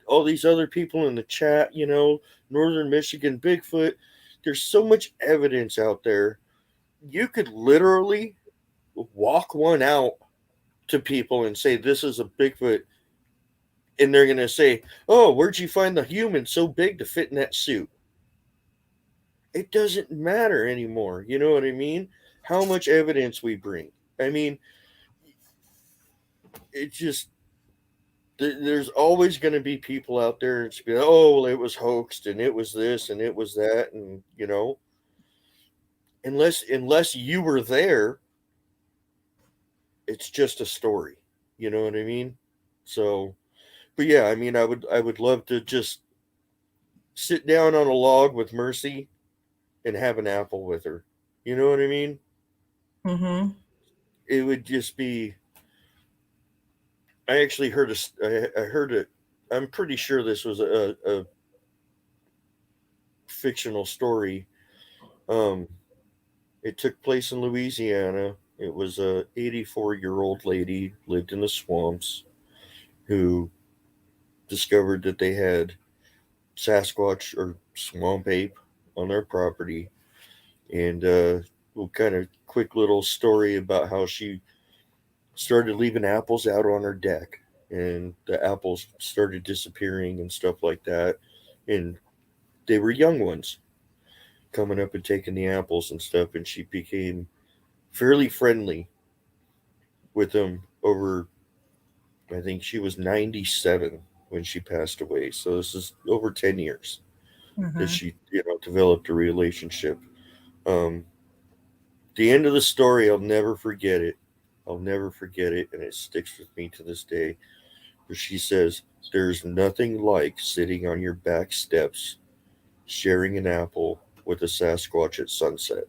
Speaker 2: all these other people in the chat. Northern Michigan Bigfoot. There's so much evidence out there. You could literally walk one out to people and say this is a Bigfoot, and they're gonna say, "Oh, where'd you find the human so big to fit in that suit?" It doesn't matter anymore. You know what I mean? How much evidence we bring. I mean, it just there's always going to be people out there and be like, "Oh, well, it was hoaxed and it was this and it was that," and unless you were there, it's just a story. You know what I mean? So, but yeah, I mean, I would love to just sit down on a log with Mercy and have an apple with her. You know what I mean?
Speaker 1: Mm-hmm.
Speaker 2: It would just be. I actually heard I heard it. I'm pretty sure this was a fictional story. Um, it took place in Louisiana. It was a 84-year-old lady lived in the swamps who discovered that they had Sasquatch or swamp ape on their property, and kind of quick little story about how she started leaving apples out on her deck, and the apples started disappearing and stuff like that, and they were young ones coming up and taking the apples and stuff, and she became fairly friendly with them over. I think she was 97 when she passed away, so this is over 10 years that
Speaker 1: Mm-hmm.
Speaker 2: she developed a relationship. Um, the end of the story, I'll never forget it. I'll never forget it, and it sticks with me to this day. Where she says, "There's nothing like sitting on your back steps, sharing an apple with a Sasquatch at sunset."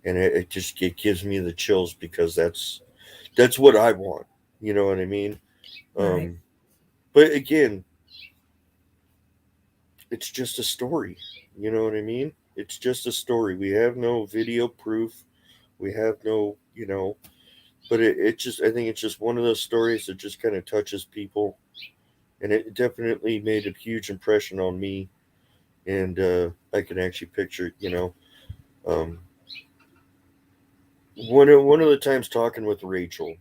Speaker 2: And it gives me the chills because that's what I want. You know what I mean?
Speaker 1: Right.
Speaker 2: Um, but again, it's just a story. You know what I mean? It's just a story. We have no video proof. We have no, but it just, I think it's just one of those stories that just kind of touches people. And it definitely made a huge impression on me. And I can actually picture, um, one of the times talking with Rachel,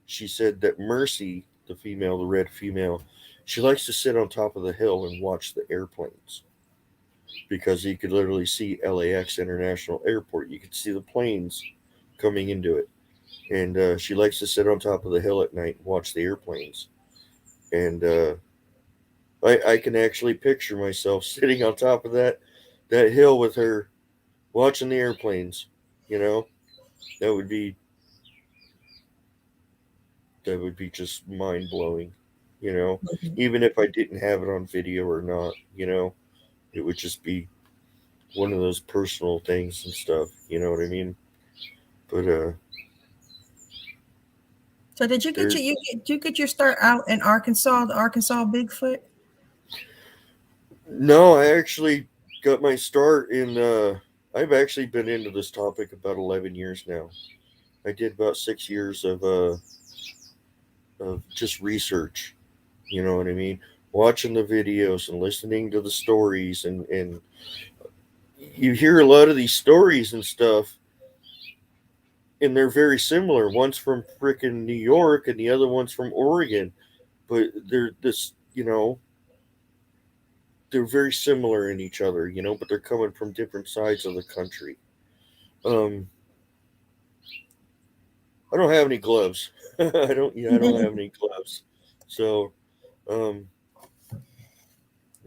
Speaker 2: she said that Mercy, the female, the red female, she likes to sit on top of the hill and watch the airplanes because you could literally see LAX International Airport. You could see the planes coming into it, and she likes to sit on top of the hill at night and watch the airplanes. And I can actually picture myself sitting on top of that hill with her, watching the airplanes. You know, that would be that would be just mind blowing. You know, even if I didn't have it on video or not, it would just be one of those personal things and stuff. You know what I mean? But
Speaker 1: So did you get
Speaker 2: there,
Speaker 1: your start out in Arkansas, the Arkansas Bigfoot?
Speaker 2: no, I actually got my start in. I've actually been into this topic about 11 years now. I did about 6 years of just research. You know what I mean? Watching the videos and listening to the stories, and you hear a lot of these stories and stuff, and they're very similar. One's from freaking New York, and the other one's from Oregon, but they're very similar in each other. But they're coming from different sides of the country. Um, I don't have any gloves. I don't. Yeah, I don't have any gloves. So, um,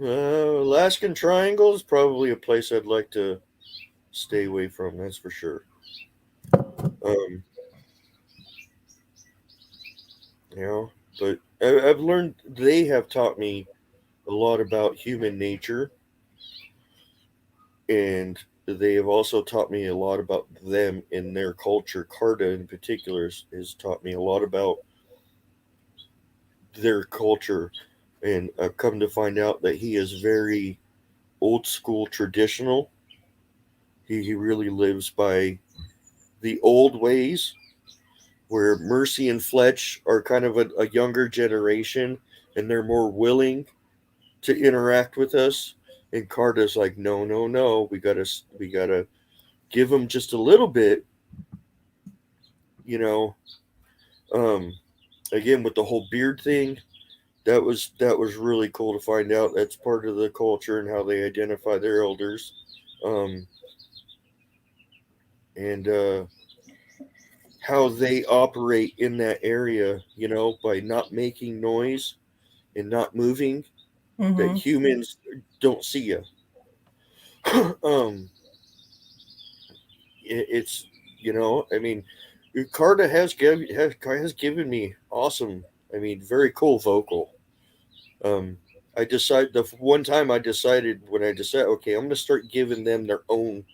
Speaker 2: Alaskan Triangle is probably a place I'd like to stay away from. That's for sure. Um, you know, but I've learned. They have taught me a lot about human nature, and they have also taught me a lot about them and their culture. Carta, in particular, has taught me a lot about their culture, and I've come to find out that he is very old school traditional. He really lives by the old ways, where Mercy and Fletch are kind of a younger generation, and they're more willing to interact with us. And Carta's like, no, no, no, we gotta give them just a little bit, you know. Um, Again, with the whole beard thing, that was really cool to find out. That's part of the culture and how they identify their elders. Um, and How they operate in that area, by not making noise and not moving, that
Speaker 1: Mm-hmm.
Speaker 2: humans don't see you. um, it's, I mean, Carta has given me awesome, I mean, very cool vocal. Um, I decide the one time I decided when I decided, okay, I'm gonna start giving them their own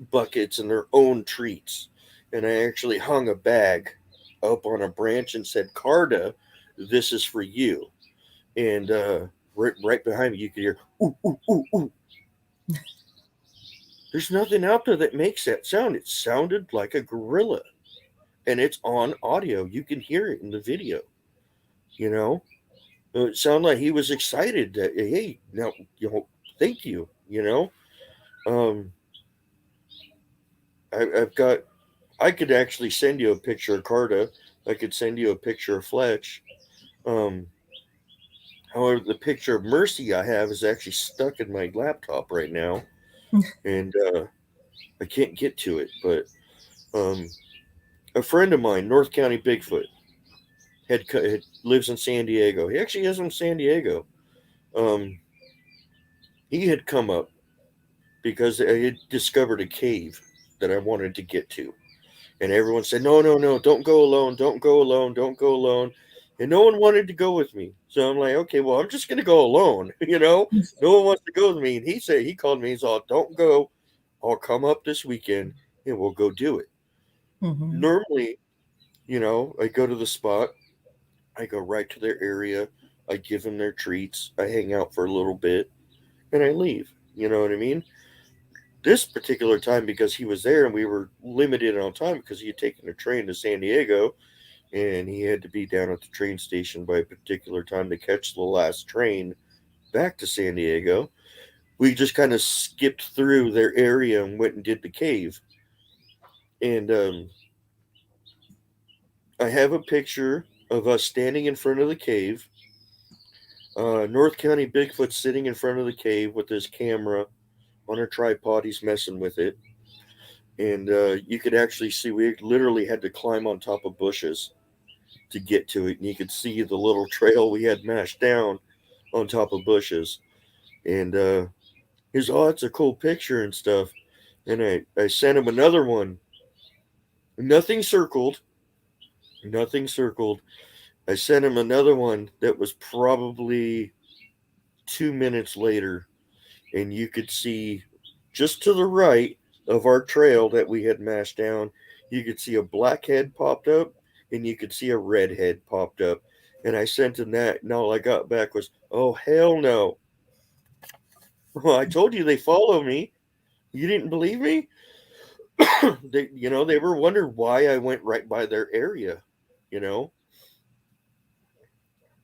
Speaker 2: buckets and their own treats, and I actually hung a bag up on a branch and said, "Carta, this is for you." And right behind me, you could hear, "Ooh, ooh, ooh, ooh." There's nothing out there that makes that sound. It sounded like a gorilla, and it's on audio. You can hear it in the video. You know, it sounded like he was excited that, hey, now, thank you. Um, I've got. I could actually send you a picture of Carta. I could send you a picture of Fletch. Um, However, the picture of Mercy I have is actually stuck in my laptop right now, and I can't get to it. But um, a friend of mine, North County Bigfoot, lives in San Diego. He actually is in San Diego. Um, he had come up because I had discovered a cave that I wanted to get to. And everyone said, no, no, no, don't go alone, don't go alone, don't go alone. And no one wanted to go with me. So I'm like, okay, well, I'm just going to go alone. No one wants to go with me. And he called me, he's all, don't go. I'll come up this weekend and we'll go do it.
Speaker 1: Mm-hmm.
Speaker 2: Normally, I go to the spot, I go right to their area, I give them their treats, I hang out for a little bit, and I leave. You know what I mean? This particular time, because he was there and we were limited on time because he had taken a train to San Diego, and he had to be down at the train station by a particular time to catch the last train back to San Diego. We just kind of skipped through their area and went and did the cave. And I have a picture of us standing in front of the cave. North County Bigfoot sitting in front of the cave with his camera on a tripod. He's messing with it. And you could actually see we literally had to climb on top of bushes to get to it. And you could see the little trail we had mashed down on top of bushes. And He's, oh, it's a cool picture and stuff. And I sent him another one. Nothing circled. Nothing circled. I sent him another one that was probably 2 minutes later, and you could see just to the right of our trail that we had mashed down, you could see a black head popped up, and you could see a red head popped up. And I sent him that, and all I got back was, "Oh hell no! Well, I told you they follow me. You didn't believe me." They were wondering why I went right by their area, you know,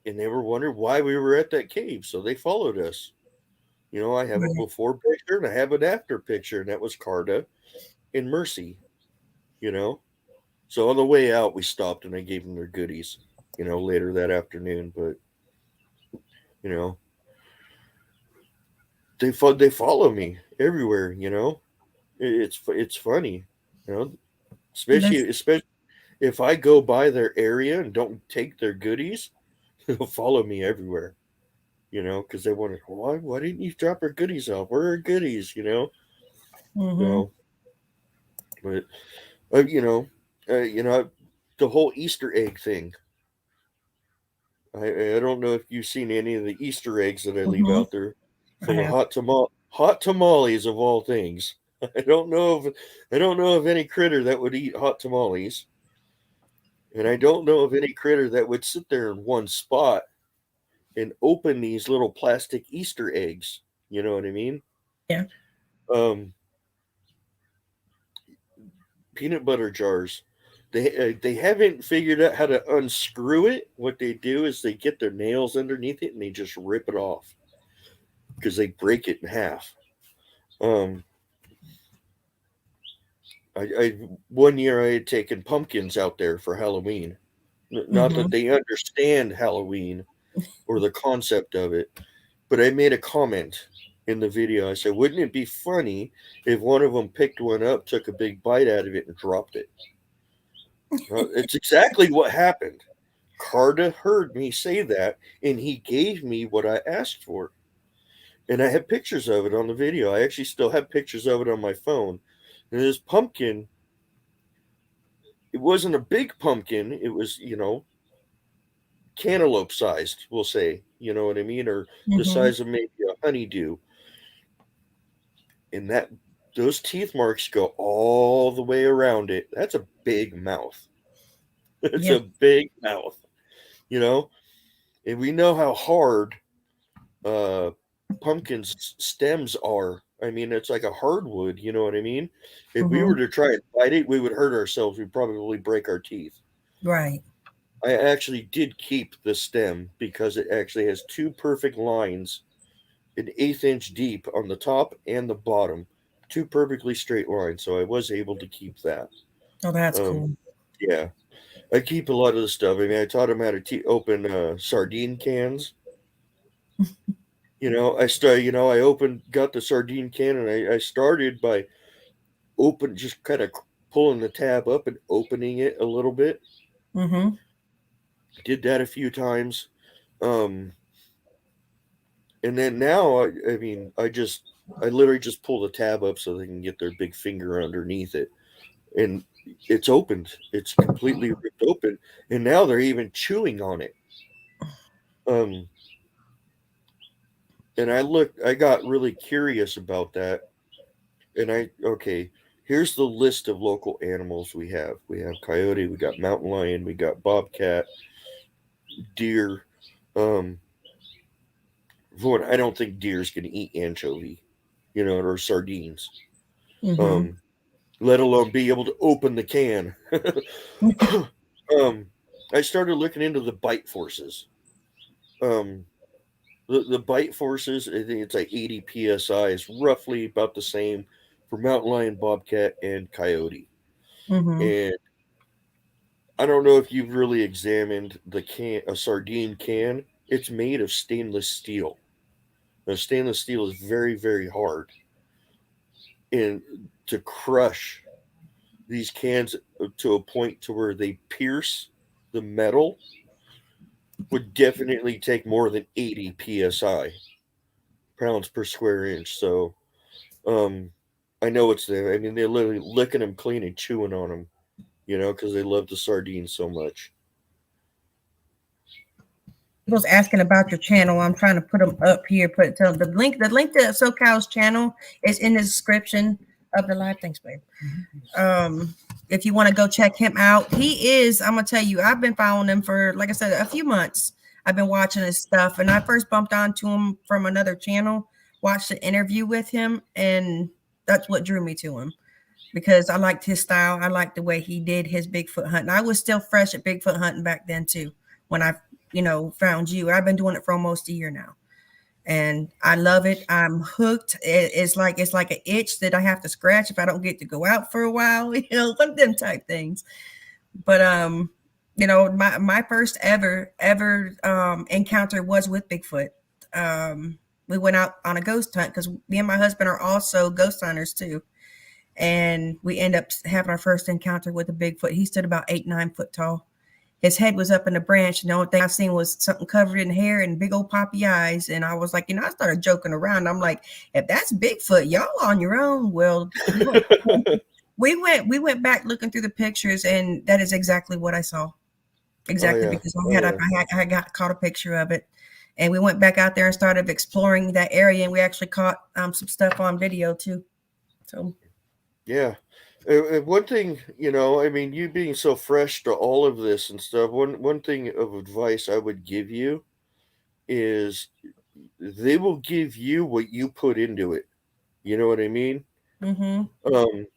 Speaker 2: and they were wondering why we were at that cave, so they followed us. I have a
Speaker 1: Right.
Speaker 2: before picture and I have an after picture, and that was Carta and Mercy, you know. So on the way out, we stopped and I gave them their goodies, later that afternoon. But you know, they follow me everywhere. It's funny, you know,
Speaker 1: Listen,
Speaker 2: especially if I go by their area and don't take their goodies, they'll follow me everywhere. Because they wonder why didn't you drop our goodies off? Where are goodies?
Speaker 1: mm-hmm,
Speaker 2: So, but uh, you know, you know, the whole Easter egg thing. I don't know if you've seen any of the Easter eggs that I leave
Speaker 1: mm-hmm,
Speaker 2: out there,
Speaker 1: I
Speaker 2: full of
Speaker 1: have.
Speaker 2: hot tamales of all things. I don't know of any critter that would eat hot tamales, and I don't know of any critter that would sit there in one spot and open these little plastic Easter eggs. You know what I mean?
Speaker 1: Yeah.
Speaker 2: Um, Peanut butter jars. They haven't figured out how to unscrew it. What they do is they get their nails underneath it and they just rip it off because they break it in half. Um, I one year I had taken pumpkins out there for Halloween. Not
Speaker 1: Mm-hmm.
Speaker 2: that they understand Halloween or the concept of it, but I made a comment in the video. I said, "Wouldn't it be funny if one of them picked one up, took a big bite out of it, and dropped it?" It's exactly what happened. Carta heard me say that, and he gave me what I asked for. And I have pictures of it on the video. I actually still have pictures of it on my phone. And this pumpkin, it wasn't a big pumpkin. It was, cantaloupe sized, we'll say. You know what I mean? Or the
Speaker 1: Mm-hmm.
Speaker 2: size of maybe a honeydew. And those teeth marks go all the way around it. That's a big mouth. It's
Speaker 1: Yeah.
Speaker 2: a big mouth, you know? And we know how hard uh, pumpkin's stems are. I mean, it's like a hardwood. You know what I mean? If we were
Speaker 1: Mm-hmm.
Speaker 2: to try and bite it, we would hurt ourselves. We'd probably break our teeth.
Speaker 1: Right.
Speaker 2: I actually did keep the stem because it actually has two perfect lines, an eighth inch deep on the top and the bottom, two perfectly straight lines. So I was able to keep that.
Speaker 1: Oh, that's
Speaker 2: Um,
Speaker 1: cool.
Speaker 2: yeah, I keep a lot of the stuff. I mean, I taught him how to open sardine cans. I got the sardine can, and I started by just kind of pulling the tab up and opening it a little bit.
Speaker 1: Mm-hmm.
Speaker 2: Did that a few times. Um, and then now, I mean, I literally just pull the tab up so they can get their big finger underneath it. And it's opened. It's completely ripped open. And now they're even chewing on it. Um, and I got really curious about that. And okay, here's the list of local animals we have. We have coyote, we got mountain lion, we got bobcat, deer. Um, for one, I don't think deer's gonna eat anchovy, or sardines.
Speaker 1: Mm-hmm.
Speaker 2: Um, let alone be able to open the can. um, I started looking into the bite forces. Um, the bite forces, I think it's like 80 psi, is roughly about the same for mountain lion, bobcat, and coyote.
Speaker 1: Mm-hmm.
Speaker 2: And I don't know if you've really examined a sardine can. It's made of stainless steel. Now, stainless steel is very, very hard, and to crush these cans to a point to where they pierce the metal would definitely take more than 80 psi. pounds per square inch. So um, I know it's there. I mean, they're literally licking them clean and chewing on them, because they love the sardines so much.
Speaker 1: People's asking about your channel. I'm trying to put them up here. Put tell the link. The link to Socal's channel is in the description of the live. Thanks, babe. Um, if you want to go check him out, he is. I'm gonna tell you, I've been following him for, like I said, a few months. I've been watching his stuff, and I first bumped onto him from another channel. Watched an interview with him, and that's what drew me to him because I liked his style. I liked the way he did his Bigfoot hunting. I was still fresh at Bigfoot hunting back then too. When I, found you, I've been doing it for almost a year now, and I love it. I'm hooked. It's like an itch that I have to scratch if I don't get to go out for a while. One of them type things. But my first ever encounter was with Bigfoot. Um, we went out on a ghost hunt because me and my husband are also ghost hunters too, and we end up having our first encounter with a Bigfoot. He stood about 8-9 foot tall. His head was up in the branch, and the only thing I seen was something covered in hair and big old poppy eyes. And I was like, I started joking around. I'm like, if that's Bigfoot, y'all on your own. Well, we went back looking through the pictures, and that is exactly what I saw.
Speaker 2: Oh
Speaker 1: Exactly,
Speaker 2: yeah,
Speaker 1: because
Speaker 2: oh yeah,
Speaker 1: I got caught a picture of it, and we went back out there and started exploring that area, and we actually caught some stuff on video too. So.
Speaker 2: yeah. One thing, I mean, you being so fresh to all of this and stuff. One thing of advice I would give you is they will give you what you put into it. You know what I mean?
Speaker 1: Mm-hmm.
Speaker 2: Um,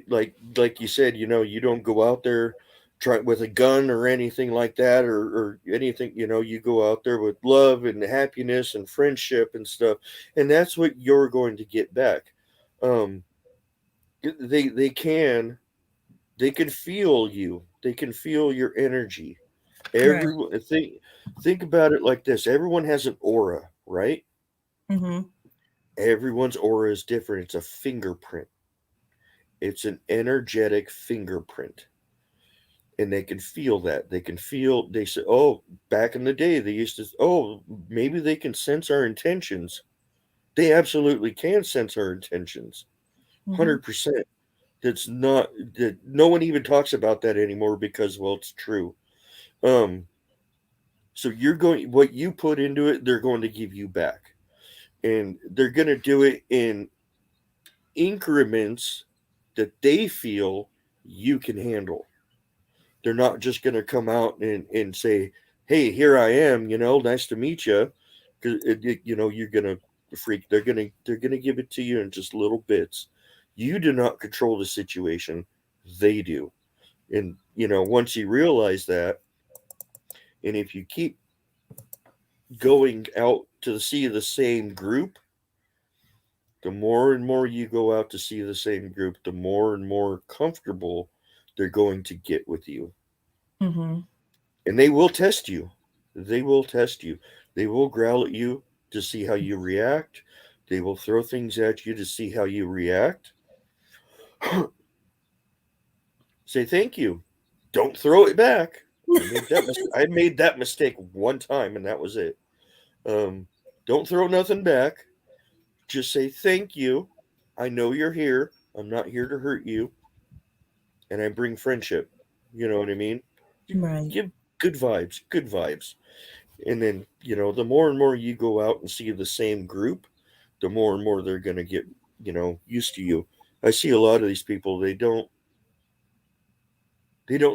Speaker 2: like you said, you don't go out there try with a gun or anything like that, or anything. You go out there with love and happiness and friendship and stuff, and that's what you're going to get back. Um, they can feel you. They can feel your energy.
Speaker 1: Right.
Speaker 2: Everyone think about it like this. Everyone has an aura, right?
Speaker 1: Mm-hmm.
Speaker 2: Everyone's aura is different. It's a fingerprint. It's an energetic fingerprint. And they can feel that. They can feel, they say, oh, back in the day, they used to, oh, maybe they can sense our intentions. They absolutely can sense our intentions.
Speaker 1: Mm-hmm.
Speaker 2: 100%. That's not, that no one even talks about that anymore because, well, it's true. Um, so what you put into it, they're going to give you back. And they're going to do it in increments that they feel you can handle. They're not just going to come out and say, "Hey, here I am. Nice to meet you," because you're gonna freak. They're gonna give it to you in just little bits. You do not control the situation; they do. And once you realize that, and if you keep going out to see the same group, the more and more you go out to see the same group, the more and more comfortable they're going to get with you.
Speaker 1: Mm-hmm.
Speaker 2: And they will test you. They will test you. They will growl at you to see how you react. They will throw things at you to see how you react. Say thank you. Don't throw it back. I made that mistake one time, and that was it. Um, don't throw nothing back. Just say thank you. I know you're here. I'm not here to hurt you, and I bring friendship. You know what I mean?
Speaker 1: Right.
Speaker 2: Give good vibes. Good vibes. And then, the more and more you go out and see the same group, the more and more they're going to get, used to you. I see a lot of these people, they don't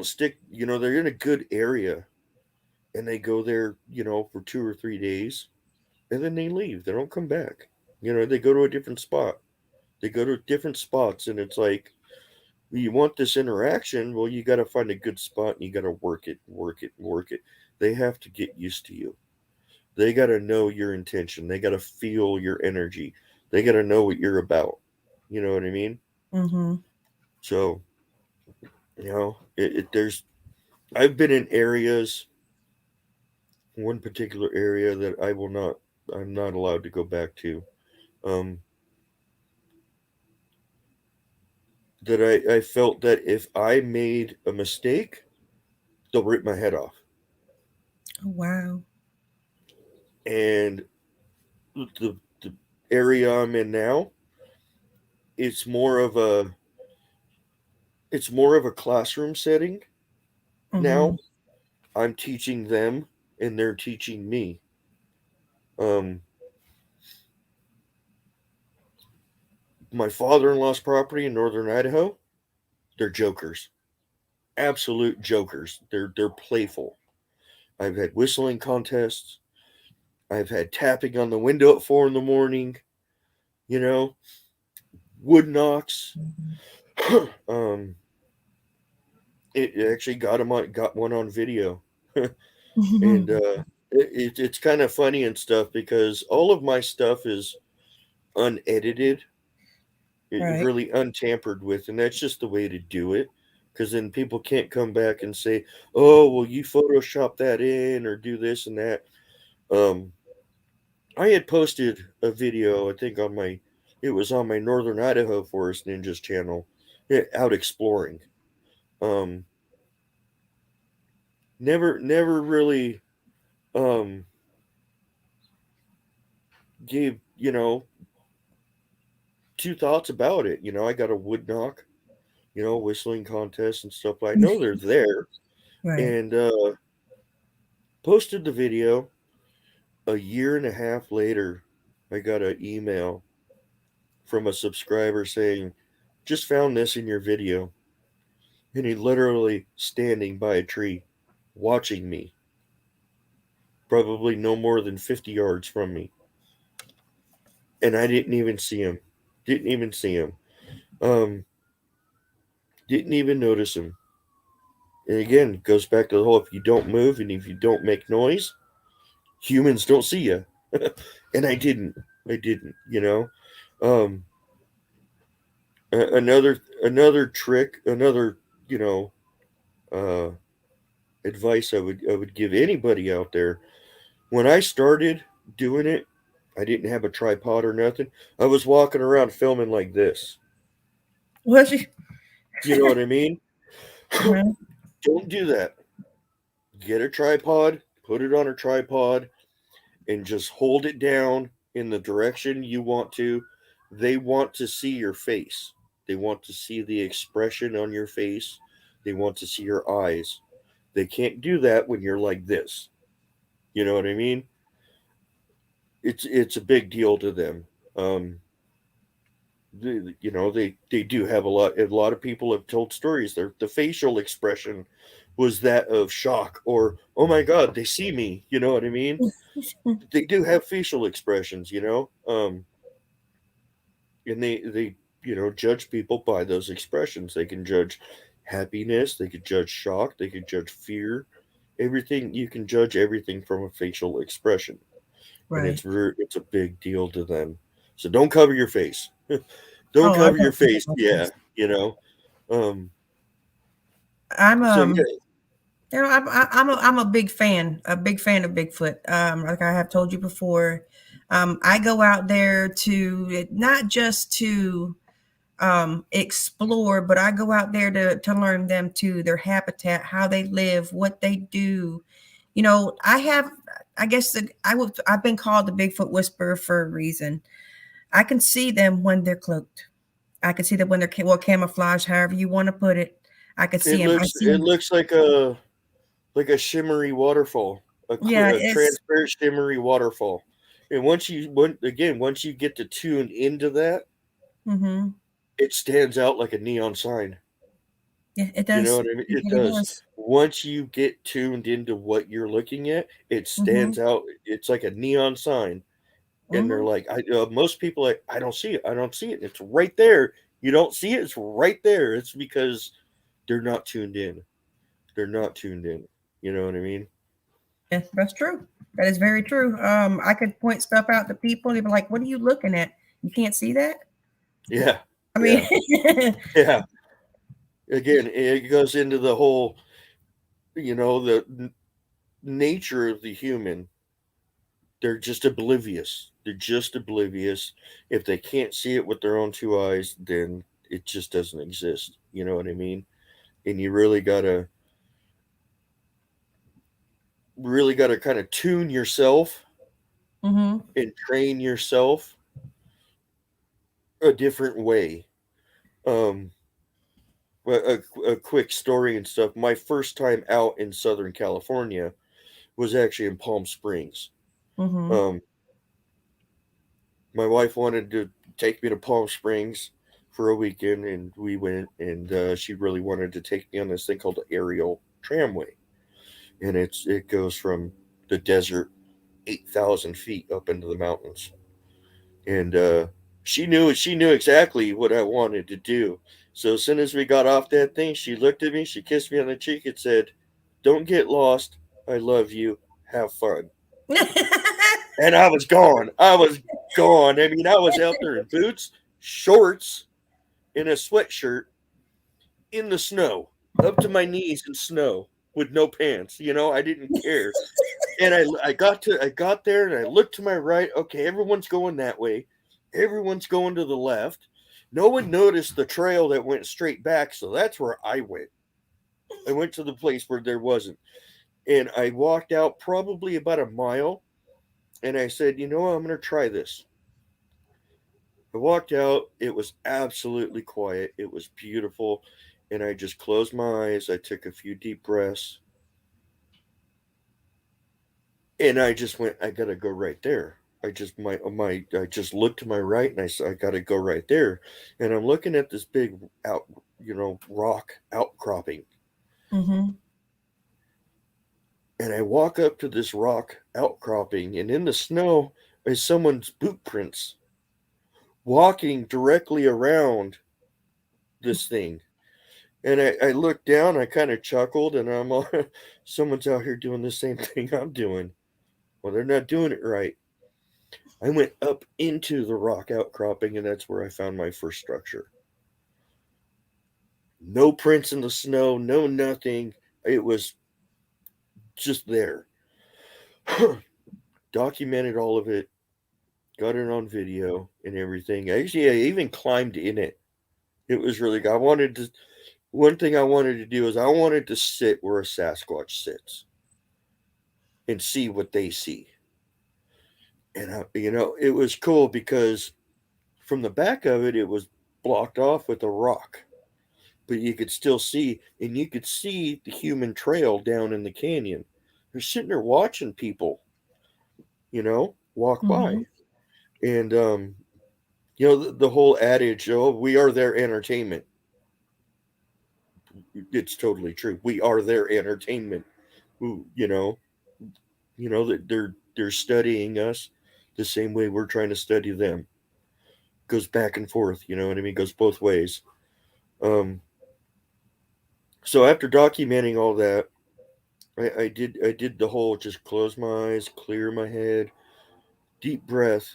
Speaker 2: stick, they're in a good area and they go there, for 2 or 3 days and then they leave. They don't come back. They go to a different spot. They go to different spots and it's like, you want this interaction, well, you got to find a good spot and you got to work it, work it, work it. They have to get used to you. They got to know your intention. They got to feel your energy. They got to know what you're about. You know what I mean?
Speaker 1: Mm-hmm.
Speaker 2: So, there's, I've been in areas, one particular area that I'm not allowed to go back to. Um, that I felt that if I made a mistake, they'll rip my head off.
Speaker 1: Oh, wow.
Speaker 2: And the area I'm in now, it's more of a it's more of a classroom setting
Speaker 1: Mm-hmm.
Speaker 2: now. I'm teaching them and they're teaching me. Um, my father-in-law's property in northern Idaho, they're jokers. Absolute jokers. They're playful. I've had whistling contests. I've had tapping on the window at 4 in the morning. You know, wood knocks. um, it actually got one on video, and it's kind of funny and stuff because all of my stuff is unedited,
Speaker 1: Right.
Speaker 2: really untampered with, and that's just the way to do it. Because then people can't come back and say, "Oh, well, you Photoshop that in or do this and that." Um, I had posted a video, I think it was on my Northern Idaho Forest Ninjas channel, out exploring. Um, never really um gave two thoughts about it. I got a wood knock, whistling contest and stuff. But I know they're there,
Speaker 1: Right.
Speaker 2: and posted the video. A year and a half later, I got an email from a subscriber saying, "Just found this in your video," and he literally standing by a tree, watching me, probably no more than 50 yards from me, and I didn't even see him. Didn't even see him. Um, didn't even notice him. And again, it goes back to the whole: if you don't move and if you don't make noise, humans don't see you. And I didn't. I didn't. Um, another trick, another you know uh, advice I would give anybody out there. When I started doing it, I didn't have a tripod or nothing. I was walking around filming like this.
Speaker 1: Was she?
Speaker 2: You know what I mean?
Speaker 1: Uh-huh.
Speaker 2: Don't do that. Get a tripod, put it on a tripod, and just hold it down in the direction you want to. They want to see your face. They want to see the expression on your face. They want to see your eyes. They can't do that when you're like this. You know what I mean? It's a big deal to them. Um, they do have a lot of people have told stories. The facial expression was that of shock or, oh my god, they see me. You know what I mean? They do have facial expressions, and they judge people by those expressions. They can judge happiness, they could judge shock, they could judge fear. Everything, you can judge everything from a facial expression, and
Speaker 1: Right.
Speaker 2: it's a big deal to them. So don't cover your face. Don't
Speaker 1: Oh, I
Speaker 2: cover your
Speaker 1: don't forget
Speaker 2: face.
Speaker 1: my
Speaker 2: Yeah,
Speaker 1: face.
Speaker 2: um
Speaker 1: I'm
Speaker 2: so yeah.
Speaker 1: I'm a big fan of Bigfoot. Like I have told you before, I go out there to not just to explore, but I go out there to learn them too, their habitat, how they live, what they do. I guess I've been called the Bigfoot whisperer for a reason. I can see them when they're cloaked. I can see them when they're camouflage, however you want to put it. I can see
Speaker 2: it
Speaker 1: them. I
Speaker 2: looks
Speaker 1: see
Speaker 2: it
Speaker 1: them.
Speaker 2: looks like a shimmery waterfall,
Speaker 1: Yeah,
Speaker 2: a
Speaker 1: it's
Speaker 2: transparent shimmery waterfall. And once you get to tune into that,
Speaker 1: hmm
Speaker 2: it stands out like a neon sign.
Speaker 1: yeah, it
Speaker 2: You know
Speaker 1: does.
Speaker 2: what I mean?
Speaker 1: It
Speaker 2: It
Speaker 1: really
Speaker 2: does.
Speaker 1: does.
Speaker 2: Once you get tuned into what you're looking at, it
Speaker 1: Hmm.
Speaker 2: stands out. It's like a neon sign, and they're
Speaker 1: Hmm.
Speaker 2: like, most people like, I don't see it. I don't see it. It's right there. You don't see it. It's right there. It's because they're not tuned in. They're not tuned in. You know what I mean?
Speaker 1: Yeah, that's true. That is very true. I could point stuff out to people. They'd be like, "What are you looking at? You can't see that."
Speaker 2: Yeah.
Speaker 1: I mean,
Speaker 2: Yeah. Yeah. Again, it goes into the whole, the nature of the human. They're just oblivious. They're just oblivious. If they can't see it with their own two eyes, then it just doesn't exist. You know what I mean? And you really gotta kind of tune yourself
Speaker 1: Mhm.
Speaker 2: and train yourself a different way. Um, a quick story and stuff. My first time out in Southern California was actually in Palm Springs.
Speaker 1: Mhm.
Speaker 2: Um, my wife wanted to take me to Palm Springs for a weekend, and we went. And she really wanted to take me on this thing called the aerial tramway, and it goes from the desert 8,000 feet up into the mountains. And she knew exactly what I wanted to do. So as soon as we got off that thing, she looked at me, she kissed me on the cheek, and said, "Don't get lost. I love you. Have fun." And I was gone. I was gone. I mean, I was out there in boots, shorts, in a sweatshirt in the snow, up to my knees in snow with no pants. I didn't care. And I got there and I looked to my right. Okay, everyone's going that way. Everyone's going to the left. No one noticed the trail that went straight back, so that's where I went. I went to the place where there wasn't. And I walked out probably about a mile and I said, "You know what? I'm going to try this." I walked out. It was absolutely quiet. It was beautiful. And I just closed my eyes. I took a few deep breaths and I just went, "I got to go right there." I just looked to my right and I said, "I got to go right there." And I'm looking at this big out, rock outcropping.
Speaker 1: Mhm.
Speaker 2: And I walk up to this rock outcropping, and in the snow is someone's boot prints walking directly around this thing. And I looked down, I kind of chuckled, and I'm all, someone's out here doing the same thing I'm doing. Well, they're not doing it right. I went up into the rock outcropping, and that's where I found my first structure. No prints in the snow, no nothing. It was just there. Documented all of it, got it on video and everything. Actually, I even climbed in it. It was really good. One thing I wanted to do is I wanted to sit where a Sasquatch sits and see what they see. And, it was cool because from the back of it, it was blocked off with a rock, but you could still see, and you could see the human trail down in the canyon. They're sitting there watching people, walk by.
Speaker 1: Mhm.
Speaker 2: And, the whole adage, "Oh, we are their entertainment." It's totally true. We are their entertainment. Who, that they're studying us the same way we're trying to study them. Goes back and forth, you know what I mean? Goes both ways. Um, so after documenting all that, I did the whole just close my eyes, clear my head, deep breath.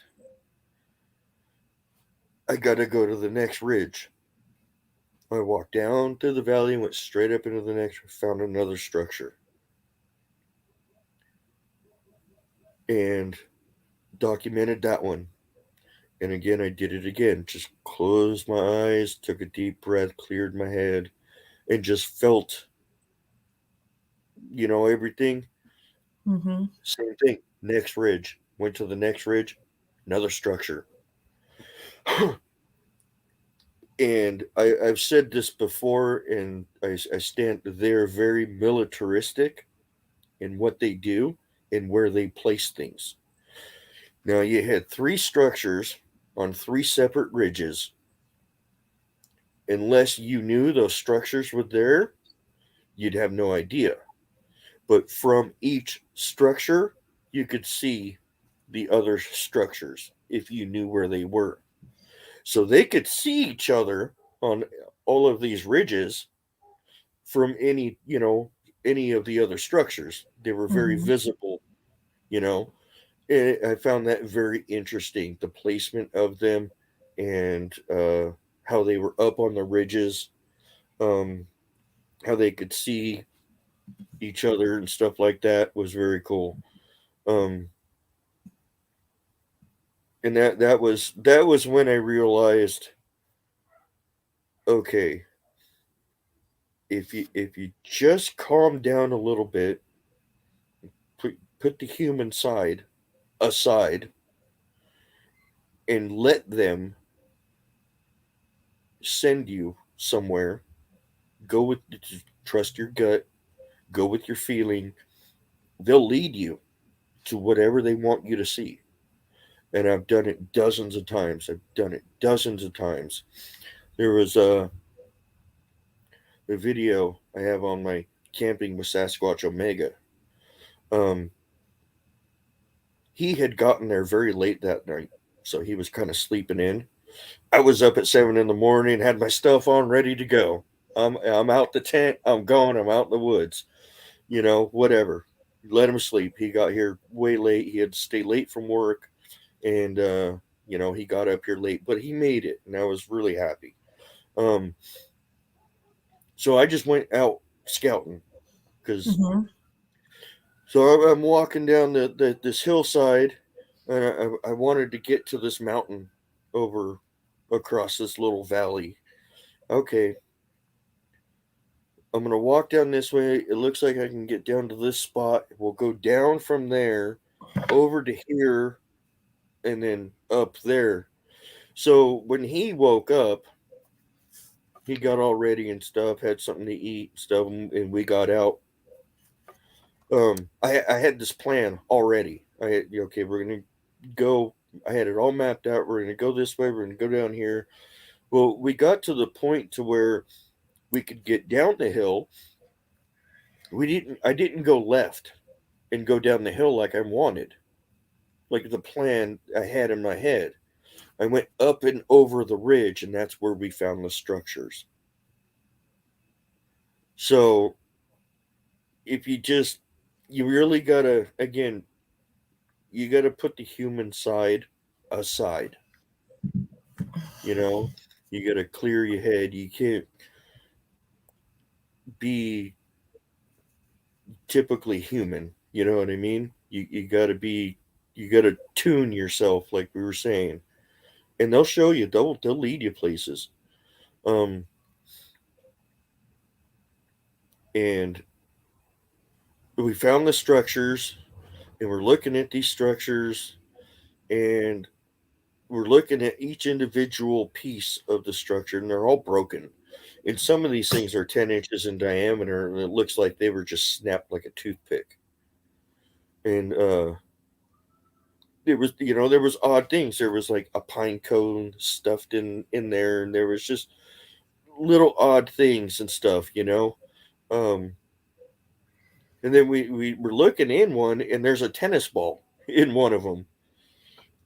Speaker 2: I gotta go to the next ridge. I walked down through the valley and went straight up into the next, found another structure, and documented that one. And again, I did it again. Just closed my eyes, took a deep breath, cleared my head, and just felt, everything.
Speaker 1: Mhm.
Speaker 2: Same thing. Next ridge. Went to the next ridge, another structure. And I've said this before, and I stand. They're very militaristic in what they do and where they place things. Now, you had three structures on three separate ridges. Unless you knew those structures were there, you'd have no idea. But from each structure, you could see the other structures if you knew where they were. So they could see each other on all of these ridges from any of the other structures. They were very
Speaker 1: Mhm.
Speaker 2: visible, you know. And I found that very interesting, the placement of them and how they were up on the ridges, um, how they could see each other and stuff like that was very cool. Um, and that was when I realized, okay, if you just calm down a little bit, put the human side, aside and let them send you somewhere. Go with trust your gut, go with your feeling. They'll lead you to whatever they want you to see. And I've done it dozens of times. I've done it dozens of times. There was a video I have on my Camping with Sasquatch Omega. Um, he had gotten there very late that night, so he was kind of sleeping in. I was up at 7 in the morning, had my stuff on, ready to go. I'm out the tent. I'm going. I'm out in the woods. Whatever. Let him sleep. He got here way late. He had to stay late from work, and he got up here late, but he made it, and I was really happy. Um, so I just went out scouting because
Speaker 1: Mm-hmm.
Speaker 2: so I'm walking down this hillside, and I wanted to get to this mountain over across this little valley. Okay, I'm gonna walk down this way. It looks like I can get down to this spot. We'll go down from there, over to here, and then up there. So when he woke up, he got all ready and stuff, had something to eat, stuff, and we got out. I had this plan already. I had okay, we're gonna go. I had it all mapped out. We're gonna go this way. We're gonna go down here. Well, we got to the point to where we could get down the hill. We didn't. I didn't go left and go down the hill like I wanted, like the plan I had in my head. I went up and over the ridge, and that's where we found the structures. So if you really gotta, again, you gotta put the human side aside. You know, you gotta clear your head. You can't be typically human. You know what I mean? You gotta tune yourself, like we were saying, and they'll show you. They'll lead you places. Um, and we found the structures, and we're looking at these structures, and we're looking at each individual piece of the structure, and they're all broken. And some of these things are 10 inches in diameter, and it looks like they were just snapped like a toothpick. And there was odd things. There was like a pine cone stuffed in there, and there was just little odd things and stuff. Um, and then we were looking in one, and there's a tennis ball in one of them,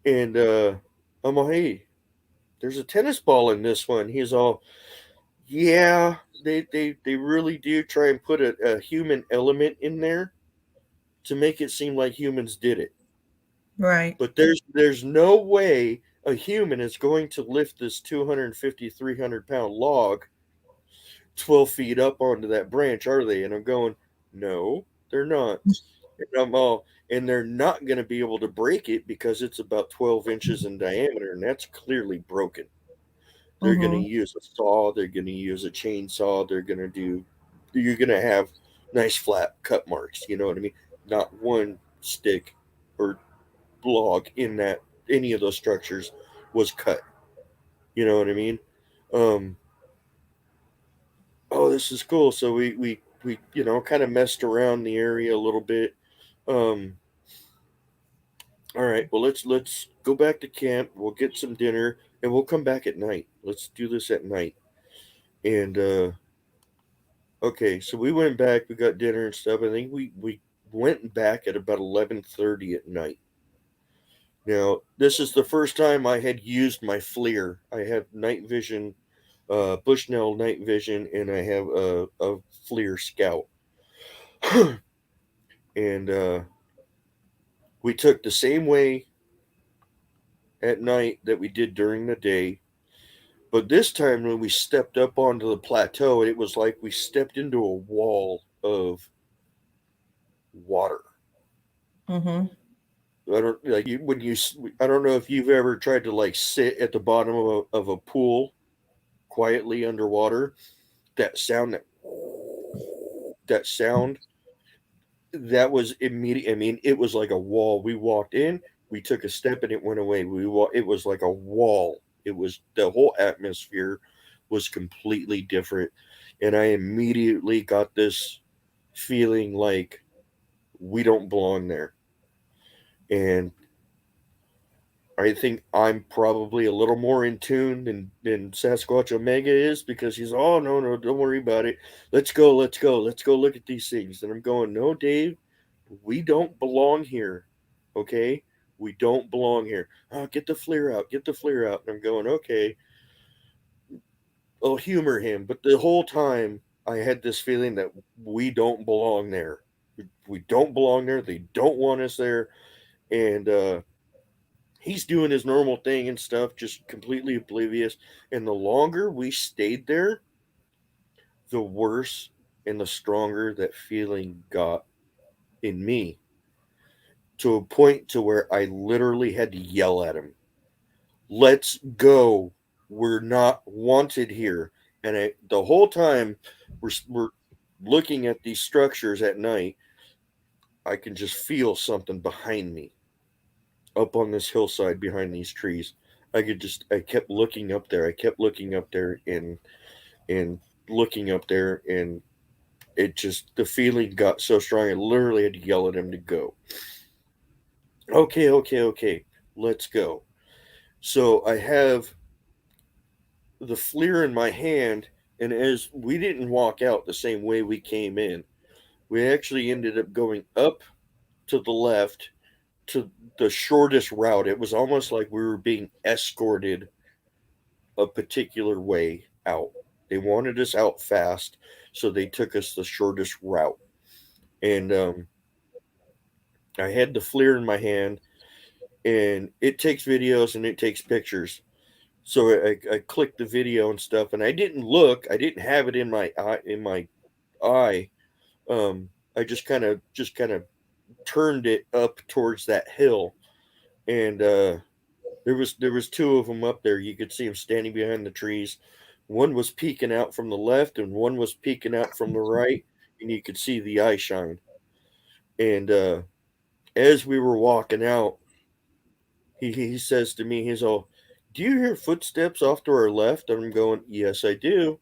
Speaker 2: and I'm like, hey, there's a tennis ball in this one. He's all, yeah, they really do try and put a human element in there to make it seem like humans did it.
Speaker 1: Right.
Speaker 2: But there's no way a human is going to lift this 250, 300 pound log 12 feet up onto that branch, are they? And I'm going, no, they're not. And they're not going to be able to break it because it's about 12 inches in diameter, and that's clearly broken. They're going to
Speaker 1: Mm-hmm.
Speaker 2: use a saw, they're going to use a chainsaw, you're going to have nice flat cut marks, you know what I mean? Not one stick or log in that any of those structures was cut. You know what I mean? Um, oh, this is cool. So we kind of messed around the area a little bit. Um, all right, well let's go back to camp. We'll get some dinner and we'll come back at night. Let's do this at night. And okay, so we went back. We got dinner and stuff. I think we went back at about 11:30 at night. Now, this is the first time I had used my FLIR. I have night vision, Bushnell night vision, and I have a FLIR Scout. And we took the same way at night that we did during the day. But this time, when we stepped up onto the plateau, it was like we stepped into a wall of water.
Speaker 1: Mm-hmm.
Speaker 2: I don't like you when you. I don't know if you've ever tried to like sit at the bottom of a pool quietly underwater. That sound, that sound, that was immediate. I mean, it was like a wall. We walked in, We took a step and it went away. It was like a wall. It was the whole atmosphere was completely different, and I immediately got this feeling like we don't belong there. And I think I'm probably a little more in tune than Sasquatch Omega is, because he's, oh, no, no, don't worry about it. Let's go look at these things. And I'm going, no, Dave, we don't belong here. Okay? We don't belong here. Oh, get the FLIR out, get the FLIR out. And I'm going, okay, I'll humor him. But the whole time I had this feeling that we don't belong there. We don't belong there. They don't want us there. And he's doing his normal thing and stuff, just completely oblivious. And the longer we stayed there, the worse and the stronger that feeling got in me, to a point to where I literally had to yell at him, "Let's go! We're not wanted here!" And the whole time we're looking at these structures at night, I can just feel something behind me, up on this hillside behind these trees. I kept looking up there. I kept looking up there and looking up there, and it just, the feeling got so strong. I literally had to yell at him to go. Okay, okay, okay, let's go. So I have the FLIR in my hand, and as we didn't walk out the same way we came in, we actually ended up going up to the left to the shortest route. It was almost like we were being escorted a particular way out. They wanted us out fast, so they took us the shortest route. And I had the FLIR in my hand, and it takes videos and it takes pictures. So I clicked the video and stuff, and I didn't look. I didn't have it in my eye. I just kind of turned it up towards that hill, and there was two of them up there. You could see them standing behind the trees. One was peeking out from the left, and one was peeking out from the right, and you could see the eye shine. And as we were walking out, he says to me, he's all, "Do you hear footsteps off to our left?" And I'm going, "Yes, I do."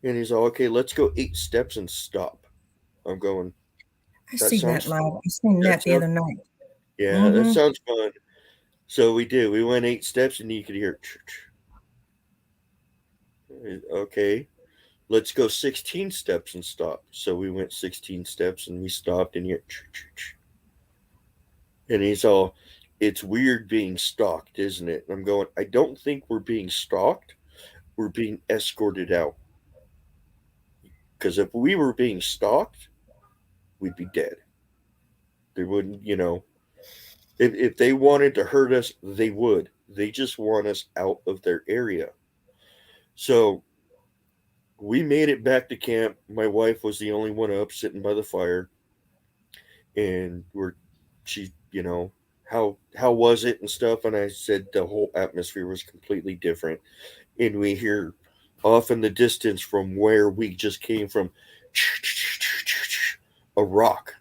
Speaker 2: And he's all, "Okay, let's go 8 steps and stop." I'm going,
Speaker 1: I
Speaker 2: "That
Speaker 1: see that
Speaker 2: sounds
Speaker 1: live. I seen
Speaker 2: that
Speaker 1: that the
Speaker 2: sounds
Speaker 1: other night.
Speaker 2: yeah, that
Speaker 1: Mm-hmm.
Speaker 2: sounds fun." So we did. We went 8 steps, and you could hear, okay, let's go 16 steps and stop. So we went 16 steps and we stopped, and you, and he's all, "It's weird being stalked, isn't it?" And I'm going, "I don't think we're being stalked. We're being escorted out. Because if we were being stalked, we'd be dead. They wouldn't, if they wanted to hurt us, they would. They just want us out of their area." So we made it back to camp. My wife was the only one up sitting by the fire, and she, how was it and stuff, and I said the whole atmosphere was completely different. And we hear off in the distance from where we just came from, a rock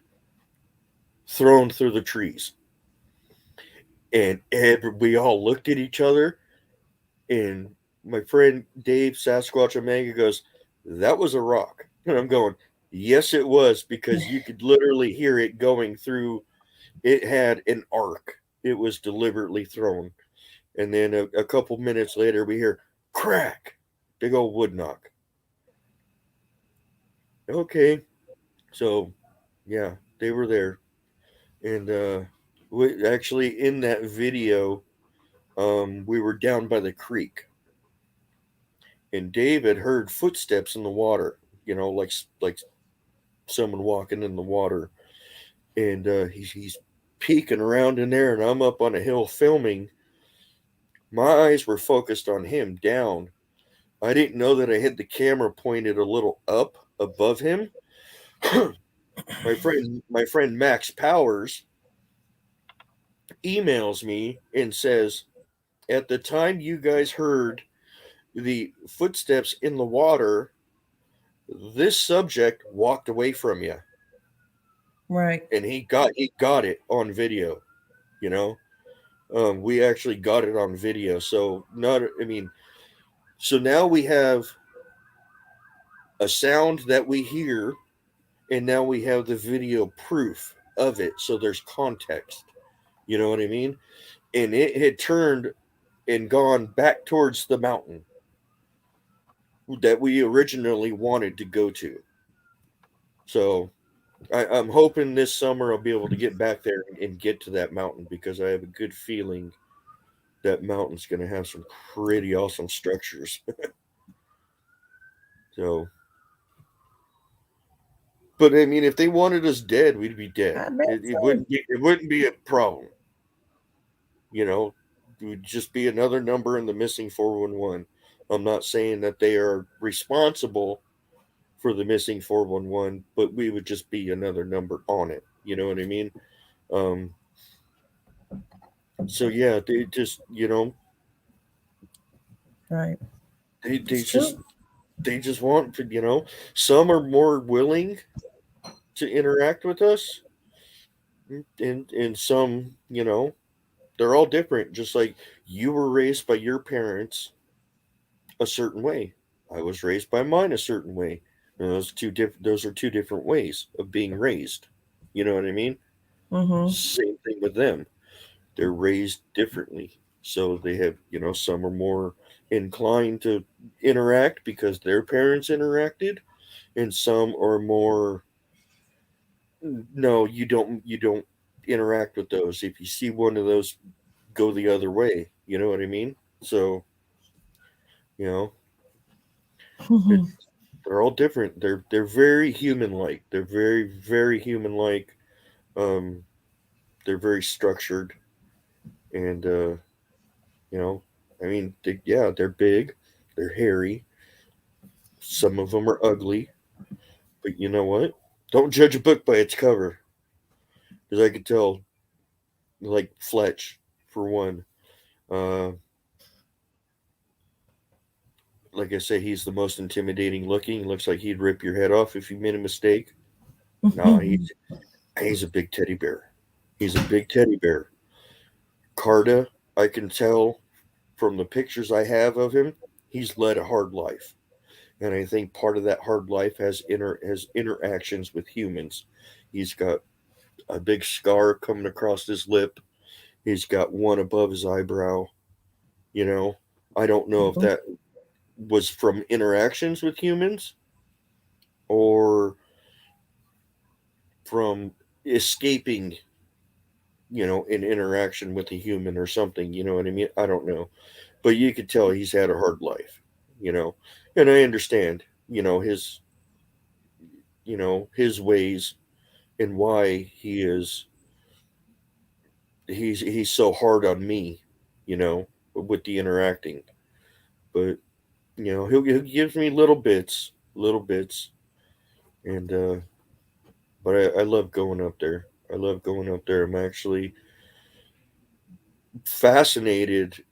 Speaker 2: thrown through the trees. And we all looked at each other, and my friend Dave Sasquatch Omega goes, "That was a rock." And I'm going, "Yes, it was," because you could literally hear it going through. It had an arc. It was deliberately thrown. And then a couple minutes later, we hear crack, big old wood knock. Okay, so yeah, they were there. And actually, in that video, we were down by the creek, and Dave had heard footsteps in the water. Like someone walking in the water, and he's peeking around in there, and I'm up on a hill filming. My eyes were focused on him down. I didn't know that I had the camera pointed a little up above him. My friend Max Powers emails me and says, "At the time you guys heard the footsteps in the water, this subject walked away from you."
Speaker 1: Right.
Speaker 2: And he got it on video, you know. We actually got it on video. So not, I mean, so now we have a sound that we hear, and now we have the video proof of it. So there's context. You know what I mean? And it had turned and gone back towards the mountain that we originally wanted to go to. So I'm hoping this summer I'll be able to get back there and get to that mountain because I have a good feeling that mountain's going to have some pretty awesome structures. So, but I mean, if they wanted us dead, we'd be dead.
Speaker 1: I bet
Speaker 2: It
Speaker 1: so.
Speaker 2: wouldn't be a problem. You know, it would just be another number in the missing 411. I'm not saying that they are responsible for the missing 411, but we would just be another number on it. You know what I mean? Um, so yeah, they just
Speaker 1: Right.
Speaker 2: they
Speaker 1: It's
Speaker 2: they
Speaker 1: true.
Speaker 2: just they just want to some are more willing to interact with us, and some they're all different. Just like you were raised by your parents a certain way, I was raised by mine a certain way. And those are two different ways of being raised. You know what I mean?
Speaker 1: Mm-hmm.
Speaker 2: Same thing with them. They're raised differently. So they have, some are more inclined to interact because their parents interacted, and some are more, no, you don't interact with those. If you see one of those, go the other way. You know what I mean? So, you know, it, they're all different. They're very human like. They're very, very human like. Um, they're very structured, and you know, I mean, yeah, they're big, they're hairy. Some of them are ugly, but you know what? Don't judge a book by its cover, because I could tell, like Fletch, for one. Uh, like I say, he's the most intimidating looking. Looks like he'd rip your head off if you made a mistake. No, he's a big teddy bear. He's a big teddy bear. Carta, I can tell from the pictures I have of him, he's led a hard life. And I think part of that hard life has interactions with humans. He's got a big scar coming across his lip. He's got one above his eyebrow. You know, I don't know if that was from interactions with humans or from escaping, an interaction with a human or something. You know what I mean? I don't know, but you could tell he's had a hard life. You know, and I understand. His ways and why he's so hard on me, with the interacting. But he'll give me little bits, and but I love going up there. I love going up there. I'm actually fascinated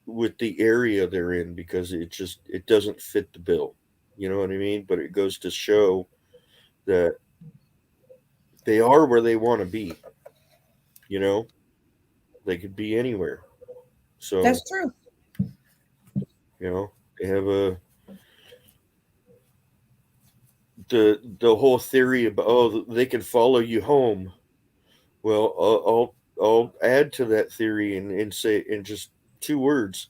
Speaker 2: with the area they're in because it doesn't fit the bill. You know what I mean? But it goes to show that they are where they want to be. You know, they could be anywhere. So
Speaker 1: That's true.
Speaker 2: they have the whole theory about, they can follow you home. Well, I'll add to that theory and say in just two words: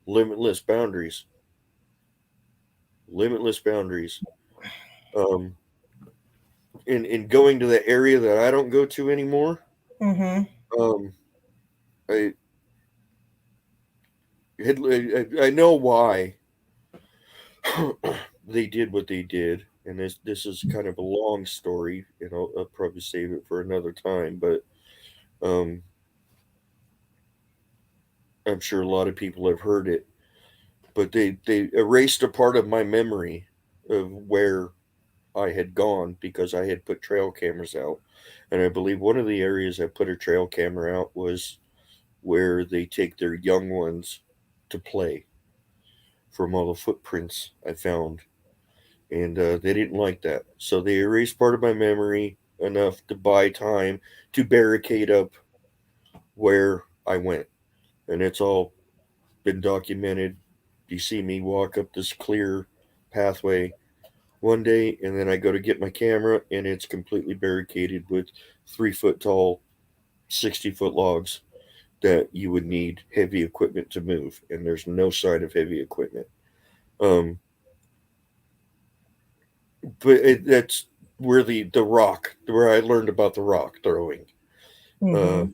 Speaker 2: limitless boundaries. Limitless boundaries. Um, in going to the area that I don't go to anymore.
Speaker 1: Mm-hmm.
Speaker 2: Um, I I know why they did what they did, and this is kind of a long story, and I'll probably save it for another time. But um, I'm sure a lot of people have heard it. But they erased a part of my memory of where I had gone because I had put trail cameras out, and I believe one of the areas I put a trail camera out was where they take their young ones to play from all the footprints I found, and they didn't like that, so they erased part of my memory enough to buy time to barricade up where I went, and it's all been documented. You see me walk up this clear pathway one day, and then I go to get my camera, and it's completely barricaded with 3 foot tall, 60-foot logs that you would need heavy equipment to move, and there's no sign of heavy equipment. Um, that's where the rock, where I learned about the rock throwing. Uh,
Speaker 1: Mm-hmm.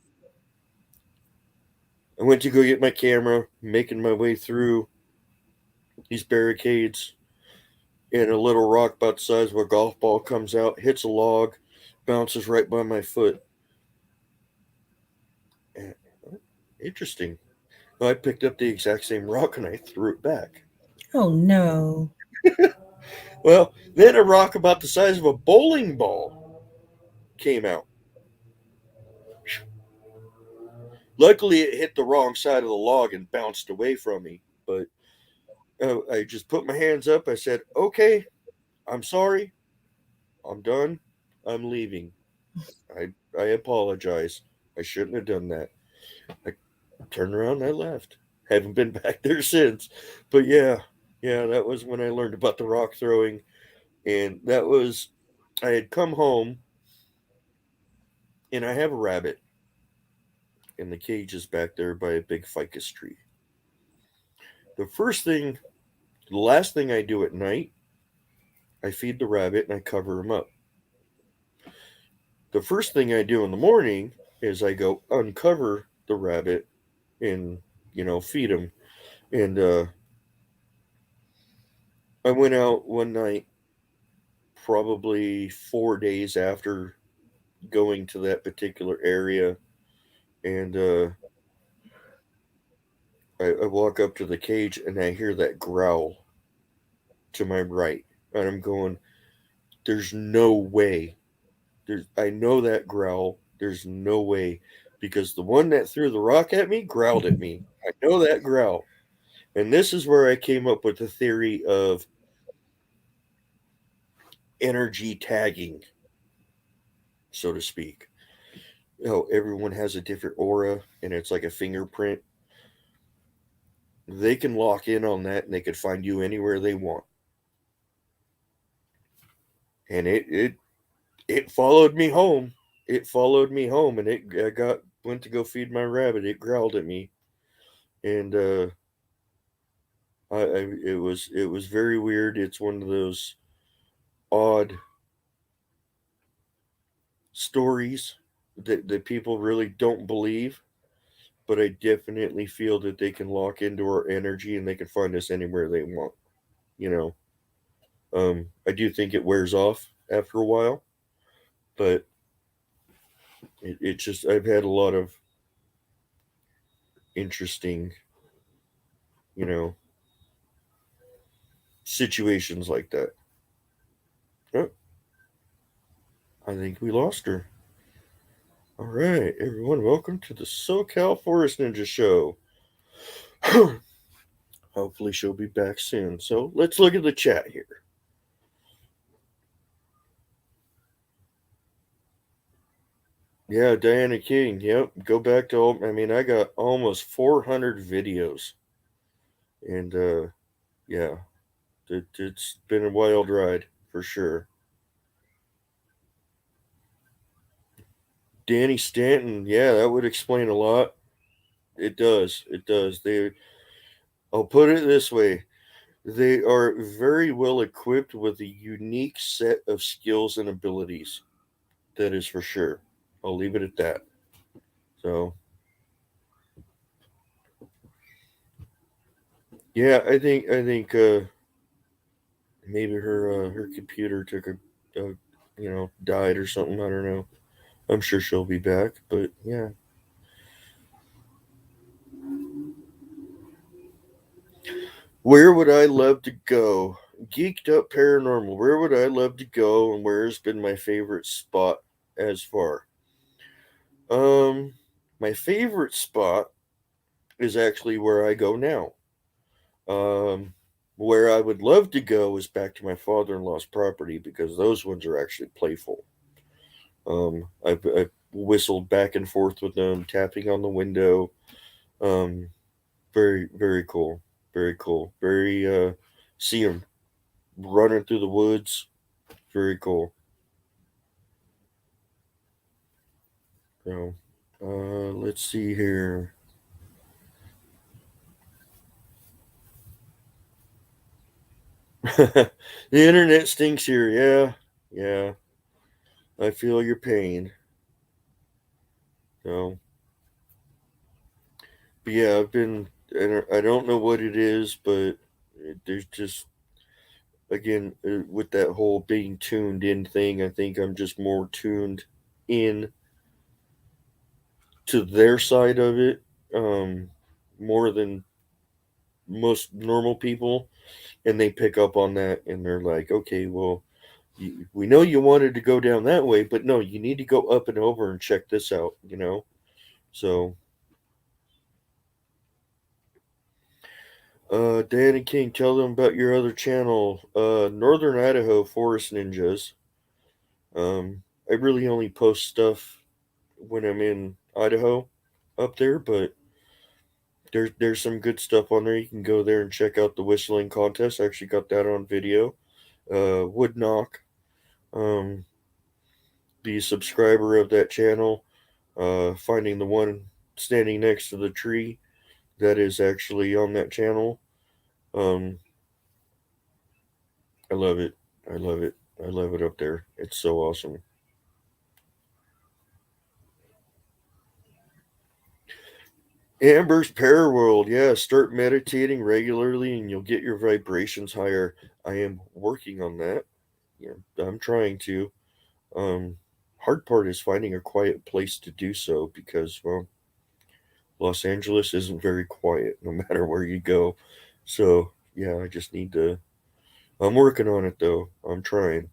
Speaker 2: I went to go get my camera, making my way through these barricades, and a little rock about the size of a golf ball comes out, hits a log, bounces right by my foot. And, interesting. I picked up the exact same rock and I threw it back.
Speaker 1: Oh no.
Speaker 2: Well, then a rock about the size of a bowling ball came out. Luckily, it hit the wrong side of the log and bounced away from me. But I just put my hands up. I said, "Okay, I'm sorry. I'm done. I'm leaving. I apologize. I shouldn't have done that." I turned around and I left. Haven't been back there since. But yeah, that was when I learned about the rock throwing. And that was, I had come home and I have a rabbit, and the cage is back there by a big ficus tree. The last thing I do at night, I feed the rabbit and I cover him up. The first thing I do in the morning is I go uncover the rabbit and, feed him. And I went out one night, probably 4 days after going to that particular area, and I walk up to the cage and I hear that growl to my right, and I'm going, "There's no way. I know that growl. There's no way, because the one that threw the rock at me growled at me. I know that growl." And this is where I came up with the theory of energy tagging, so to speak. Everyone has a different aura, and it's like a fingerprint. They can lock in on that, and they could find you anywhere they want. And it followed me home. It followed me home, and I went to go feed my rabbit. It growled at me, and it was very weird. It's one of those odd stories that people really don't believe, but I definitely feel that they can lock into our energy and they can find us anywhere they want. You know, I do think it wears off after a while, but it just, I've had a lot of interesting, you know, situations like that. Oh, I think we lost her. All right, everyone, welcome to the Socal Forest Ninja Show. Hopefully, she'll be back soon. So let's look at the chat here. Yeah, Diana King. Yep, go back to I mean, I got almost 400 videos, and yeah, it's been a wild ride for sure. Danny Stanton. Yeah, that would explain a lot. It does. It does. I'll put it this way: they are very well equipped with a unique set of skills and abilities. That is for sure. I'll leave it at that. So yeah, I think maybe her computer took a died or something. I don't know. I'm sure she'll be back, but yeah. Where would I love to go? Geeked up paranormal. Where would I love to go, and where has been my favorite spot as far? Um, my favorite spot is actually where I go now. Um, where I would love to go is back to my father-in-law's property, because those ones are actually playful. I've whistled back and forth with them, tapping on the window. Um, very very cool, very cool. Very see them running through the woods. Very cool. So, let's see here. The internet stinks here. Yeah, yeah. I feel your pain. So, but yeah, I've been. I don't know what it is, but there's just again with that whole being tuned in thing. I think I'm just more tuned in to their side of it, um, more than most normal people, and they pick up on that, and they're like, okay, well, we know you wanted to go down that way, but no, you need to go up and over and check this out, you know? So, Danny King, tell them about your other channel, Northern Idaho Forest Ninjas. I really only post stuff when I'm in Idaho up there, but there's some good stuff on there. You can go there and check out the whistling contest. I actually got that on video. Wood knock. Um, be a subscriber of that channel. Finding the one standing next to the tree that is actually on that channel. Um, I love it. I love it. I love it up there. It's so awesome. Amber's Paraworld. Yeah, start meditating regularly and you'll get your vibrations higher. I am working on that. Yeah, I'm trying to. Um, hard part is finding a quiet place to do so because, well, Los Angeles isn't very quiet no matter where you go. So, yeah, I just need to. I'm working on it though. I'm trying.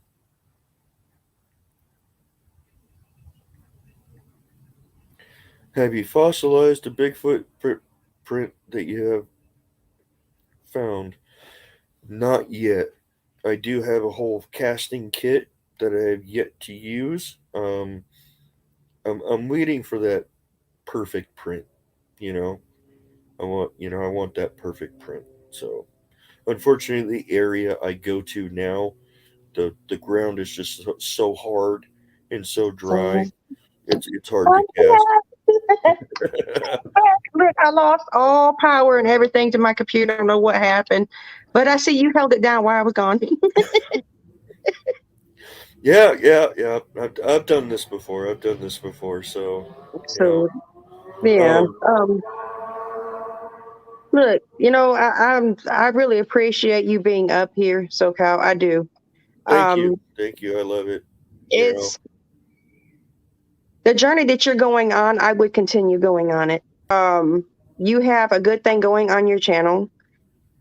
Speaker 2: Have you fossilized a Bigfoot print that you have found? Not yet. I do have a whole casting kit that I have yet to use. I'm waiting for that perfect print. You know, I want that perfect print. So, unfortunately, the area I go to now, the ground is just so hard and so dry.
Speaker 3: So,
Speaker 2: It's hard to cast.
Speaker 3: look, I lost all power and everything to my computer. I don't know what happened, but I see you held it down while I was gone.
Speaker 2: Yeah, yeah, yeah. I've done this before. I've done this before. So, you know,
Speaker 3: So yeah,
Speaker 2: um,
Speaker 3: look, I really appreciate you being up here, SoCal. I do.
Speaker 2: thank you,
Speaker 3: Um,
Speaker 2: thank you. I love it. You know,
Speaker 3: it's the journey that you're going on. I would continue going on it. You have a good thing going on your channel,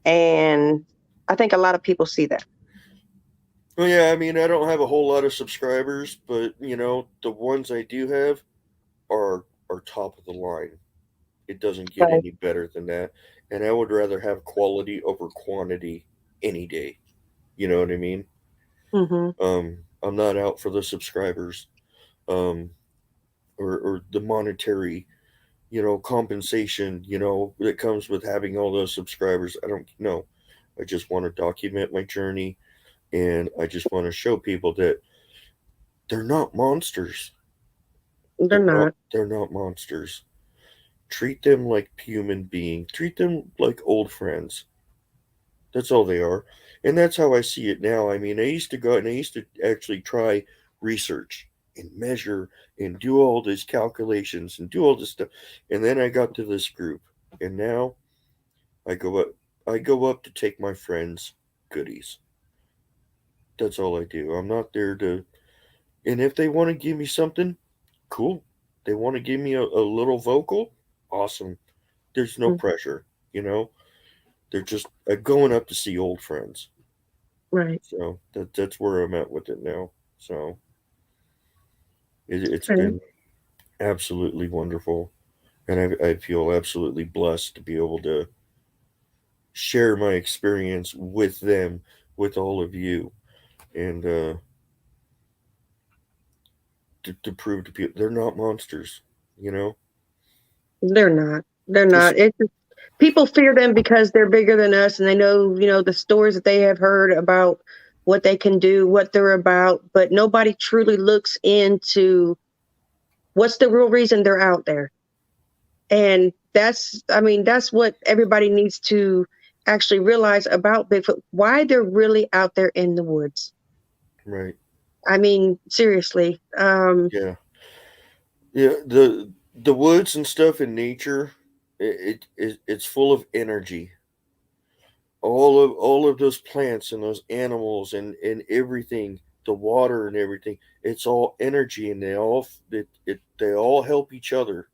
Speaker 3: and I think a lot of people see that.
Speaker 2: well, yeah. I mean, I don't have a whole lot of subscribers, but the ones I do have are top of the line. It doesn't get
Speaker 3: Right.
Speaker 2: any better than that, and I would rather have quality over quantity any day. You know what I mean?
Speaker 3: Hmm.
Speaker 2: I'm not out for the subscribers, um, or the monetary compensation, that comes with having all those subscribers. I don't know. I just want to document my journey and I just want to show people that they're not monsters.
Speaker 3: They're
Speaker 2: They're not monsters. Treat them like human beings. Treat them like old friends. That's all they are. And that's how I see it now. I mean, I used to go and I used to actually try research and measure and do all these calculations and do all this stuff. And then I got to this group. And now I go up I go up to take my friends' goodies. That's all I do. I'm not there to and if they want to give me something, cool. They want to give me a little vocal, awesome. There's no
Speaker 3: not.
Speaker 2: pressure, you know? They're just going up to see old friends.
Speaker 3: Right.
Speaker 2: So that's where I'm at with it now. So it's
Speaker 3: Okay.
Speaker 2: been absolutely wonderful. And I feel absolutely blessed to be able to share my experience with them, with all of you. And to prove to people they're not monsters. You know,
Speaker 3: They're not. They're
Speaker 2: just
Speaker 3: not. It's just, people fear them because they're bigger than us, and they know, the stories that they have heard about what they can do, what they're about. But nobody truly looks into what's the real reason they're out there. And that's what everybody needs to actually realize about Bigfoot, why they're really out there in the woods.
Speaker 2: right.
Speaker 3: I mean, seriously.
Speaker 2: Yeah, yeah. The woods and stuff in nature, it's full of energy. All of those plants and those animals and everything, the water and everything, it's all energy, and they all help each other,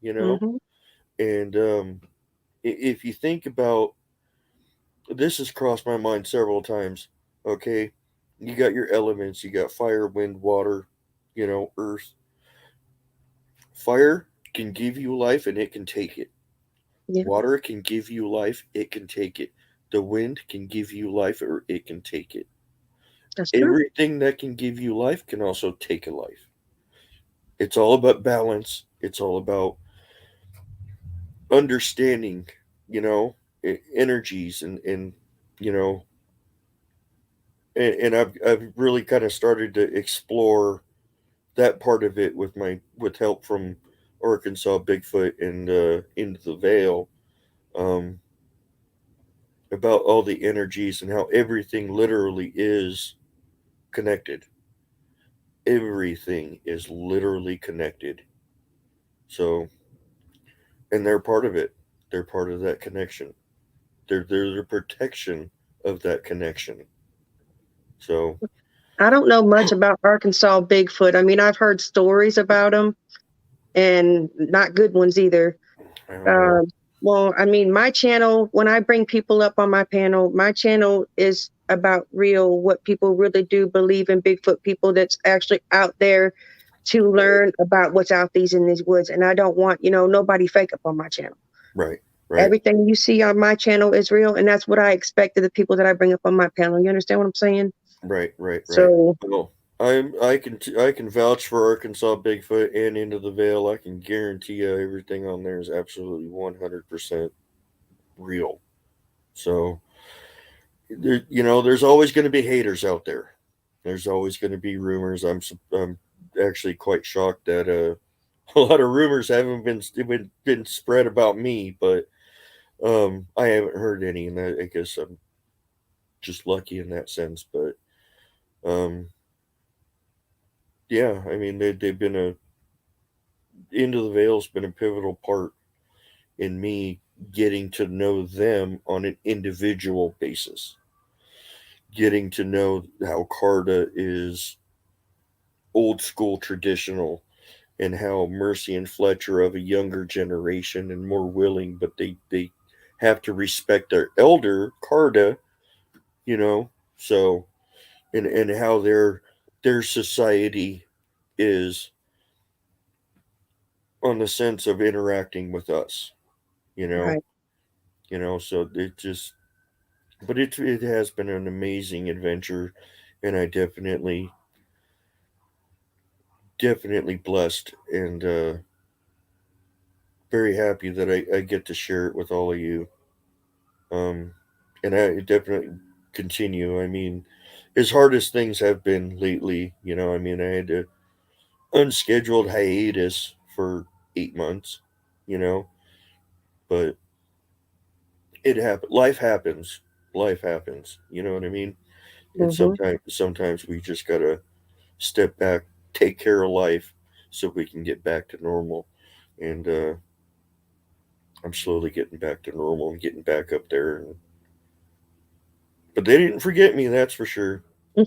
Speaker 2: you know.
Speaker 3: Hmm.
Speaker 2: And if you think about, this has crossed my mind several times. Okay, you got your elements, you got fire, wind, water, earth. Fire can give you life and it can take it.
Speaker 3: Yeah,
Speaker 2: Water can give you life, it can take it. The wind can give you life or it can take it.
Speaker 3: that's true.
Speaker 2: Everything that can give you life can also take a life. It's all about balance. It's all about understanding, you know, energies and you know, and I've really kind of started to explore that part of it with help from Arkansas Bigfoot and into the Vale, um, about all the energies and how everything literally is connected. Everything is literally connected. So, and they're part of it. They're part of that connection. They're the protection of that connection. So,
Speaker 3: I don't know much about Arkansas Bigfoot. I mean, I've heard stories about them, and not good ones either.
Speaker 2: I don't know.
Speaker 3: Um, well, I mean, my channel, when I bring people up on my panel, my channel is about real, what people really do believe in Bigfoot, people that's actually out there to
Speaker 2: Right,
Speaker 3: learn about what's out these in these woods. And I don't want, nobody fake up on my channel.
Speaker 2: right, right,
Speaker 3: Everything you see on my channel is real, and that's what I expect of the people that I bring up on my panel. You understand what I'm saying?
Speaker 2: right, right, right.
Speaker 3: So,
Speaker 2: Well, I can vouch for Arkansas Bigfoot and Into the Vale. I can guarantee you everything on there is absolutely 100% real. So, there's always going to be haters out there. There's always going to be rumors. I'm actually quite shocked that a lot of rumors haven't been spread about me, but I haven't heard any, and I guess I'm just lucky in that sense. But um, yeah, I mean they've been a Into the Vale's been a pivotal part in me getting to know them on an individual basis, getting to know how Carta is old school traditional, and how Mercy and Fletcher of a younger generation and more willing, but they have to respect their elder Carta, you know. So, and how their society is on the sense of interacting with us, you know,
Speaker 3: right.
Speaker 2: So it just, but it has been an amazing adventure, and I definitely blessed and very happy that I get to share it with all of you. Um, and I definitely continue. I mean, as hard as things have been lately, I mean, I had a unscheduled hiatus for 8 months, you know, but it happened. Life happens. Life happens. You know what I mean? And
Speaker 3: Hmm.
Speaker 2: sometimes we just gotta step back, take care of life, so we can get back to normal. And I'm slowly getting back to normal and getting back up there. But they didn't forget me, that's for sure.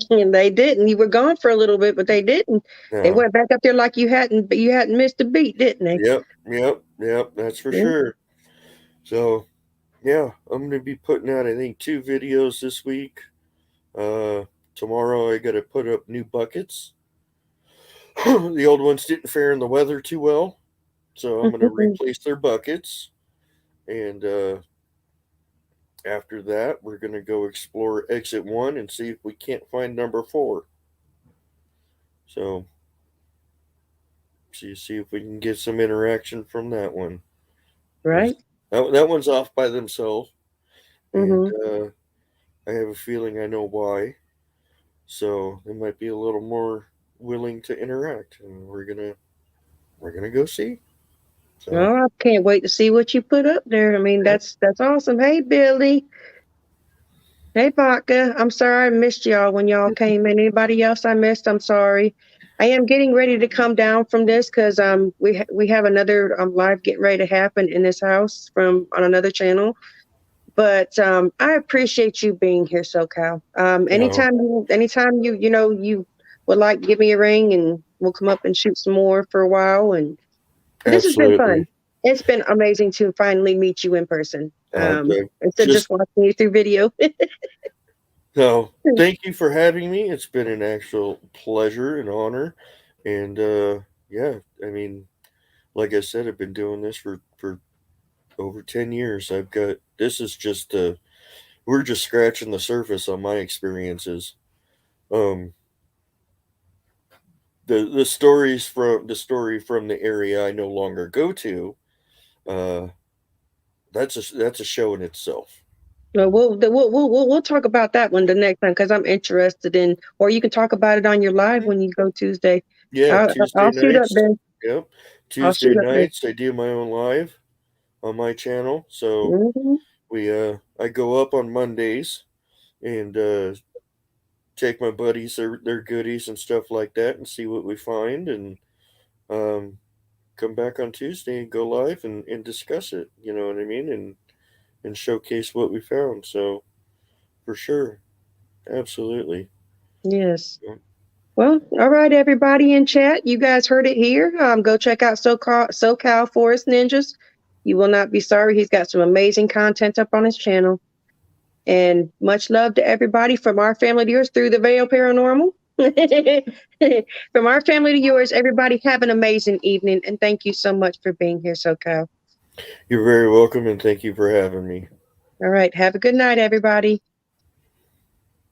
Speaker 3: And they didn't. You were gone for a little bit, but they didn't. They
Speaker 2: No.
Speaker 3: went back up there like you hadn't missed a beat, didn't they?
Speaker 2: Yep, yep, yep. That's for
Speaker 3: Yeah.
Speaker 2: sure. So yeah, I'm gonna be putting out I think 2 videos this week. Uh, Tomorrow I gotta put up new buckets. The old ones didn't fare in the weather too well, so I'm gonna replace their buckets. And after that, we're gonna go explore exit one and see if we can't find number 4. So see if we can get some interaction from that one. 'Cause
Speaker 3: Right.
Speaker 2: that one's off by themselves, and
Speaker 3: Mm-hmm.
Speaker 2: I have a feeling I know why. So they might be a little more willing to interact, and we're gonna go see. So
Speaker 3: Oh, I can't wait to see what you put up there. I mean,
Speaker 2: yeah,
Speaker 3: that's awesome. Hey, Billy. Hey, Vodka. I'm sorry I missed y'all when y'all came in. Anybody else I missed? I'm sorry. I am getting ready to come down from this because we have another live getting ready to happen in this house from on another channel. But I appreciate you being here, SoCal.
Speaker 2: no,
Speaker 3: Anytime you would like, give me a ring and we'll come up and shoot some more for a while. And but this has been
Speaker 2: absolutely.
Speaker 3: fun. It's been amazing to finally meet you in person. Instead of just
Speaker 2: Just
Speaker 3: watching you through video.
Speaker 2: no. Thank you for having me. It's been an actual pleasure and honor, and yeah, I mean, like I said, I've been doing this for over 10 years. I've got this is just we're just scratching the surface on my experiences. Um, the story from the area I no longer go to. Uh, that's a show in itself.
Speaker 3: No, we'll talk about that one the next time because I'm interested in, or you can talk about it on your live when you go Tuesday.
Speaker 2: Yeah,
Speaker 3: I'll,
Speaker 2: Tuesday
Speaker 3: I'll shoot up
Speaker 2: nights.
Speaker 3: there.
Speaker 2: Yep,
Speaker 3: I'll
Speaker 2: Tuesday
Speaker 3: shoot up there.
Speaker 2: nights I do my own live on my channel. So
Speaker 3: Hmm.
Speaker 2: we I go up on Mondays and take my buddies their goodies and stuff like that and see what we find and um come back on Tuesday and go live and discuss it. You know what I mean? And showcase what we found. So for sure, absolutely.
Speaker 3: Yes. Well, all right, everybody in chat, you guys heard it here. Go check out SoCal Forest Ninjas. You will not be sorry. He's got some amazing content up on his channel. And much love to everybody from our family to yours through the Veil Paranormal. From our family to yours, everybody have an amazing evening. And thank you so much for being here, SoCal.
Speaker 2: You're very welcome and thank you for having me.
Speaker 3: All right. Have a good night, everybody.